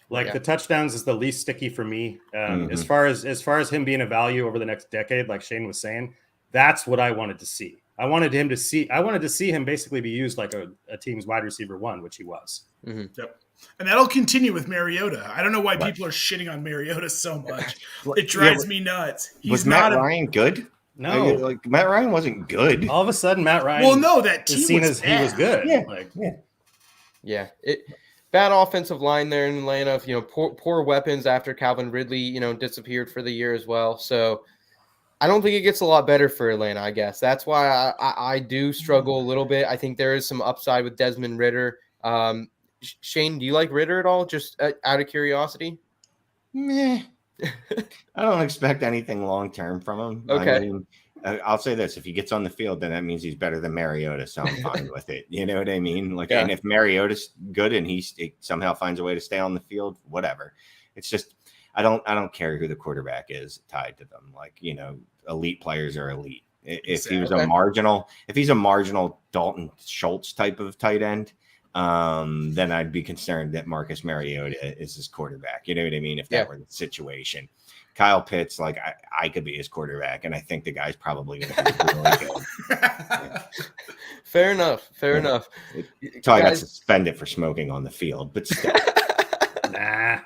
Like the touchdowns is the least sticky for me. As far as him being a value over the next decade, like Shane was saying, that's what I wanted to see. I wanted to see him basically be used like a team's wide receiver one, which he was. Mm-hmm. Yep. And that'll continue with Mariota. I don't know why people are shitting on Mariota so much. It drives me nuts. Was Matt Ryan good? No, like Matt Ryan wasn't good. All of a sudden, Matt Ryan. Well, no, that team is seen was as bad. he was good. Yeah. Bad offensive line there in Atlanta. Poor weapons after Calvin Ridley, disappeared for the year as well. So I don't think it gets a lot better for Atlanta, I guess. That's why I do struggle a little bit. I think there is some upside with Desmond Ridder. Shane, do you like Ridder at all? Just out of curiosity? Meh. I don't expect anything long-term from him. Okay. I mean, I'll say this. If he gets on the field, then that means he's better than Mariota, so I'm fine with it. You know what I mean? Like, and if Mariota's good and he somehow finds a way to stay on the field, whatever. It's just I don't care who the quarterback is tied to them. Like, elite players are elite. If he was if he's a marginal Dalton Schultz type of tight end, then I'd be concerned that Marcus Mariota is his quarterback. You know what I mean? If that were the situation. Kyle Pitts, like I could be his quarterback, and I think the guy's probably going to be really good. Fair enough. So I got suspended for smoking on the field, but still. Nah.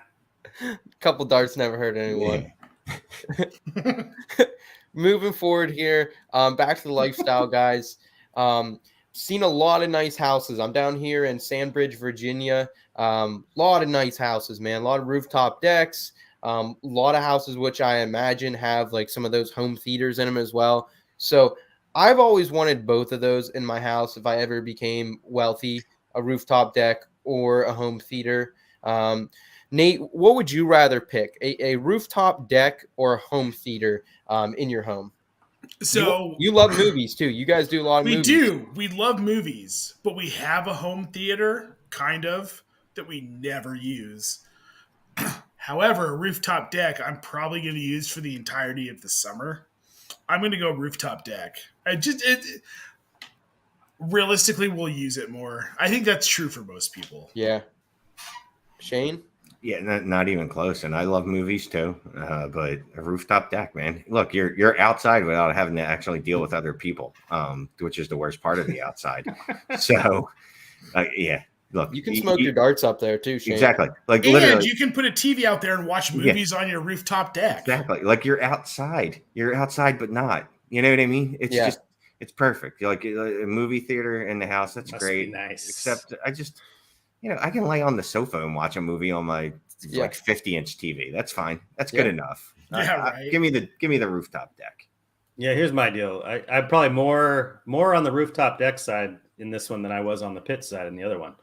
Couple darts never hurt anyone. Yeah. Moving forward here, back to the lifestyle, guys. Seen a lot of nice houses. I'm down here in Sandbridge, Virginia. Lot of nice houses, man. A lot of rooftop decks. A lot of houses which I imagine have like some of those home theaters in them as well. So I've always wanted both of those in my house if I ever became wealthy, a rooftop deck or a home theater. Nate, what would you rather pick, a rooftop deck or a home theater in your home? So you love movies too. You guys do a lot of movies. We do. We love movies, but we have a home theater, kind of, that we never use. However, a rooftop deck, I'm probably going to use for the entirety of the summer. I'm going to go rooftop deck. Realistically, we'll use it more. I think that's true for most people. Yeah. Shane? Yeah, not even close. And I love movies too, but a rooftop deck, man. Look, you're outside without having to actually deal with other people, which is the worst part of the outside. So, yeah. Look, you can smoke your darts up there too, Shane. Exactly. Like, and literally, you can put a TV out there and watch movies on your rooftop deck. Exactly. Like you're outside, but not. You know what I mean? It's just it's perfect. Like a movie theater in the house. That's great. Nice. Except I just, I can lay on the sofa and watch a movie on my like 50-inch TV. That's fine. That's good enough. Right. Give me the rooftop deck. Yeah, here's my deal. I'm probably more on the rooftop deck side in this one than I was on the pit side in the other one.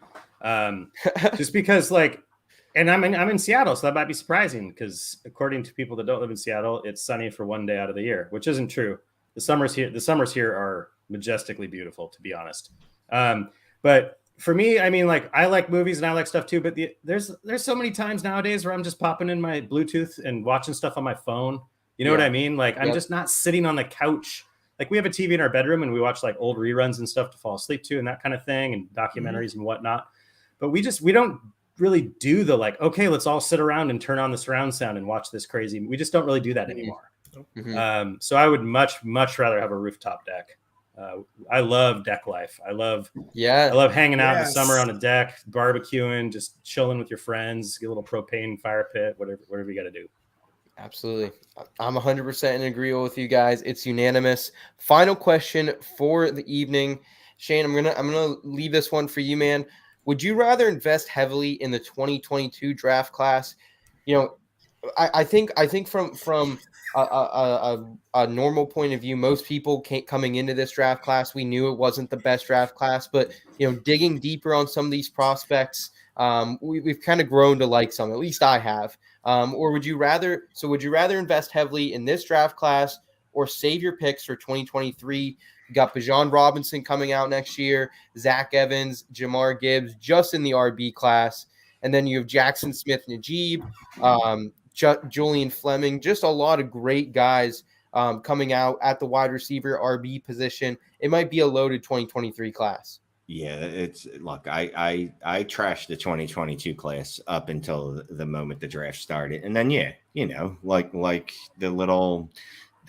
Just because and I'm in Seattle, so that might be surprising because according to people that don't live in Seattle, it's sunny for one day out of the year, which isn't true. The summers here are majestically beautiful, to be honest. But for me, I mean, I like movies and I like stuff too, but there's so many times nowadays where I'm just popping in my Bluetooth and watching stuff on my phone. You know what I mean? I'm just not sitting on the couch. Like we have a TV in our bedroom and we watch old reruns and stuff to fall asleep to and that kind of thing and documentaries and whatnot. But we don't really do the okay, let's all sit around and turn on the surround sound and watch this crazy. We just don't really do that anymore. Mm-hmm. So I would much rather have a rooftop deck. I love deck life. I love hanging out in the summer on a deck, barbecuing, just chilling with your friends, get a little propane fire pit, whatever you got to do. Absolutely. I'm 100% in agreement with you guys. It's unanimous. Final question for the evening. Shane, I'm gonna leave this one for you, man. Would you rather invest heavily in the 2022 draft class? I think from a normal point of view, most people coming into this draft class, we knew it wasn't the best draft class, but digging deeper on some of these prospects, we've kind of grown to like some. At least I have. Or would you rather invest heavily in this draft class or save your picks for 2023? You got Bijan Robinson coming out next year, Zach Evans, Jamar Gibbs, just in the RB class. And then you have Jackson Smith-Najib, Julian Fleming, just a lot of great guys coming out at the wide receiver RB position. It might be a loaded 2023 class. Yeah, I trashed the 2022 class up until the moment the draft started. And then, like the little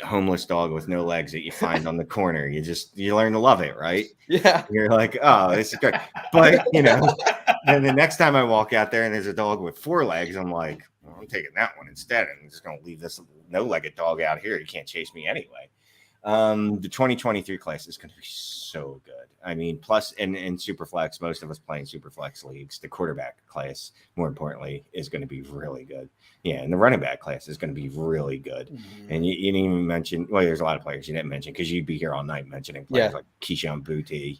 homeless dog with no legs that you find on the corner, you learn to love it, right? Yeah. You're like, oh, this is great. But, then the next time I walk out there and there's a dog with 4 legs, I'm like, well, I'm taking that one instead. I'm just going to leave this no-legged dog out here. You can't chase me anyway. The 2023 class is going to be so good. I mean, plus in Superflex, most of us playing Superflex leagues, the quarterback class, more importantly, is going to be really good. Yeah, and the running back class is going to be really good. Mm-hmm. And you didn't even mention, well, there's a lot of players you didn't mention because you'd be here all night mentioning players like Keyshawn Boutte.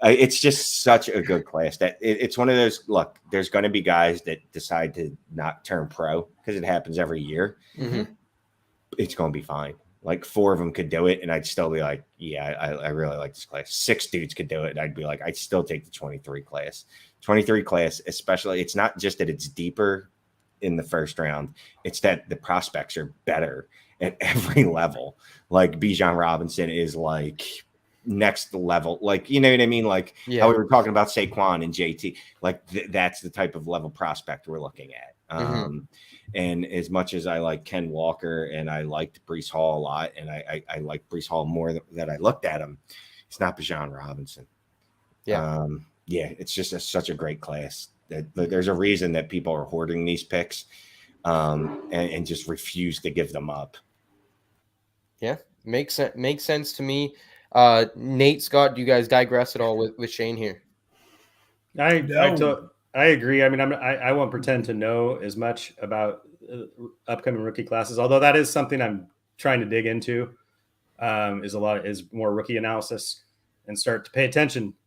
It's just such a good class that it's one of those, look, there's going to be guys that decide to not turn pro because it happens every year. Mm-hmm. It's going to be fine. Like 4 of them could do it, and I'd still be like, yeah, I really like this class. 6 dudes could do it, and I'd be like, I'd still take the 23 class. 23 class, especially, it's not just that it's deeper in the first round. It's that the prospects are better at every level. Like Bijan Robinson is like next level. Like, you know what I mean? Like how we were talking about Saquon and JT. Like that's the type of level prospect we're looking at. And as much as I like Ken Walker and I liked Breece Hall a lot, and I like Breece Hall more that I looked at him, it's not Bijan Robinson. It's just such a great class. There's a reason that people are hoarding these picks and just refuse to give them up. Yeah, makes sense to me. Nate, Scott, do you guys digress at all with Shane here? I agree. I mean, I won't pretend to know as much about upcoming rookie classes, although that is something I'm trying to dig into. Is more rookie analysis and start to pay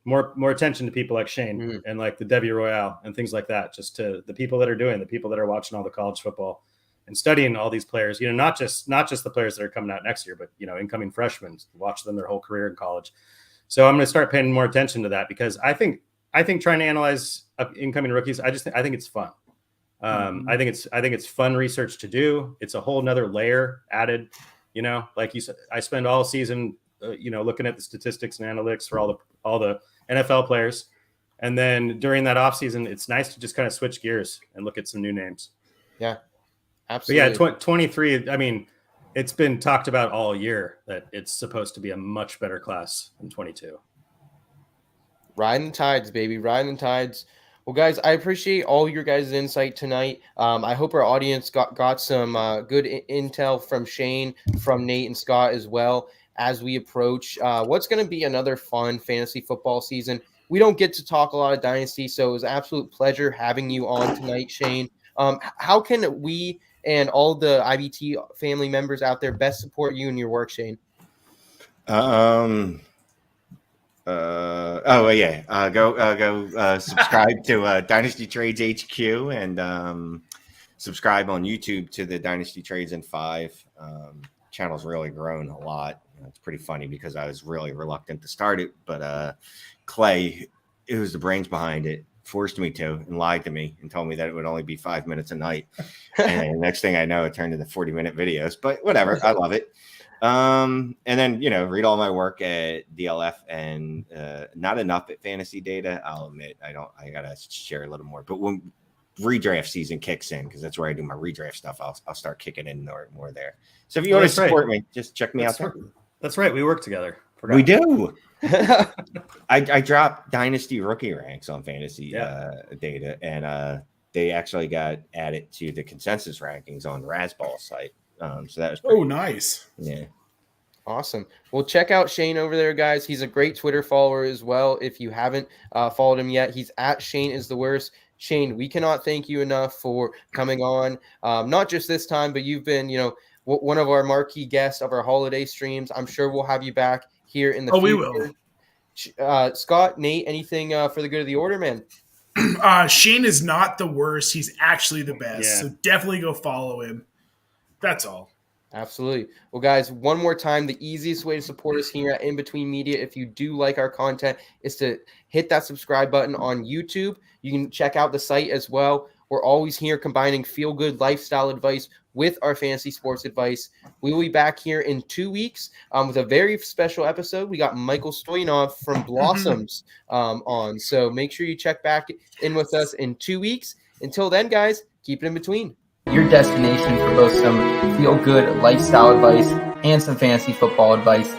more attention to people like Shane and like the Debbie Royale and things like that. Just to the people that are watching all the college football and studying all these players. Not just the players that are coming out next year, but incoming freshmen. Watch them their whole career in college. So I'm going to start paying more attention to that because I think trying to analyze incoming rookies, I think it's fun. I think it's fun research to do. It's a whole nother layer added, like you said, I spend all season, looking at the statistics and analytics for all the NFL players. And then during that off season, it's nice to just kind of switch gears and look at some new names. Yeah, absolutely. But yeah, 23, I mean, it's been talked about all year that it's supposed to be a much better class than 22. Riding the tides, baby. Riding the tides. Well, guys, I appreciate all your guys' insight tonight. I hope our audience got some good intel from Shane, from Nate, and Scott as well as we approach what's going to be another fun fantasy football season. We don't get to talk a lot of Dynasty, so it was an absolute pleasure having you on tonight, Shane. How can we and all the IBT family members out there best support you in your work, Shane? Go subscribe to Dynasty Trades HQ and subscribe on YouTube to the Dynasty Trades in 5. Channel's really grown a lot. It's pretty funny because I was really reluctant to start it, but Clay, who's the brains behind it, forced me to and lied to me and told me that it would only be 5 minutes a night. And next thing I know, it turned into 40-minute videos, but whatever. I love it. And then, read all my work at DLF and not enough at Fantasy Data. I'll admit, I got to share a little more. But when redraft season kicks in, because that's where I do my redraft stuff, I'll start kicking in more there. So if you want to support me, just check me out there. That's right. We work together. We do. I dropped Dynasty rookie ranks on Fantasy Data, and they actually got added to the consensus rankings on Razzball site. So that was nice. Yeah. Awesome. Well, check out Shane over there, guys. He's a great Twitter follower as well. If you haven't followed him yet, he's at Shane is the worst. Shane, we cannot thank you enough for coming on. Not just this time, but you've been, one of our marquee guests of our holiday streams. I'm sure we'll have you back here in the future. We will. Scott, Nate, anything for the good of the order, man? Shane is not the worst. He's actually the best. Yeah. So definitely go follow him. That's all. Absolutely. Well, guys, one more time, the easiest way to support us here at In Between Media, if you do like our content, is to hit that subscribe button on YouTube. You can check out the site as well. We're always here combining feel-good lifestyle advice with our fantasy sports advice. We will be back here in 2 weeks with a very special episode. We got Michael Stoyanov from Blossoms on. So make sure you check back in with us in 2 weeks. Until then, guys, keep it in between. Your destination for both some feel-good lifestyle advice and some fantasy football advice.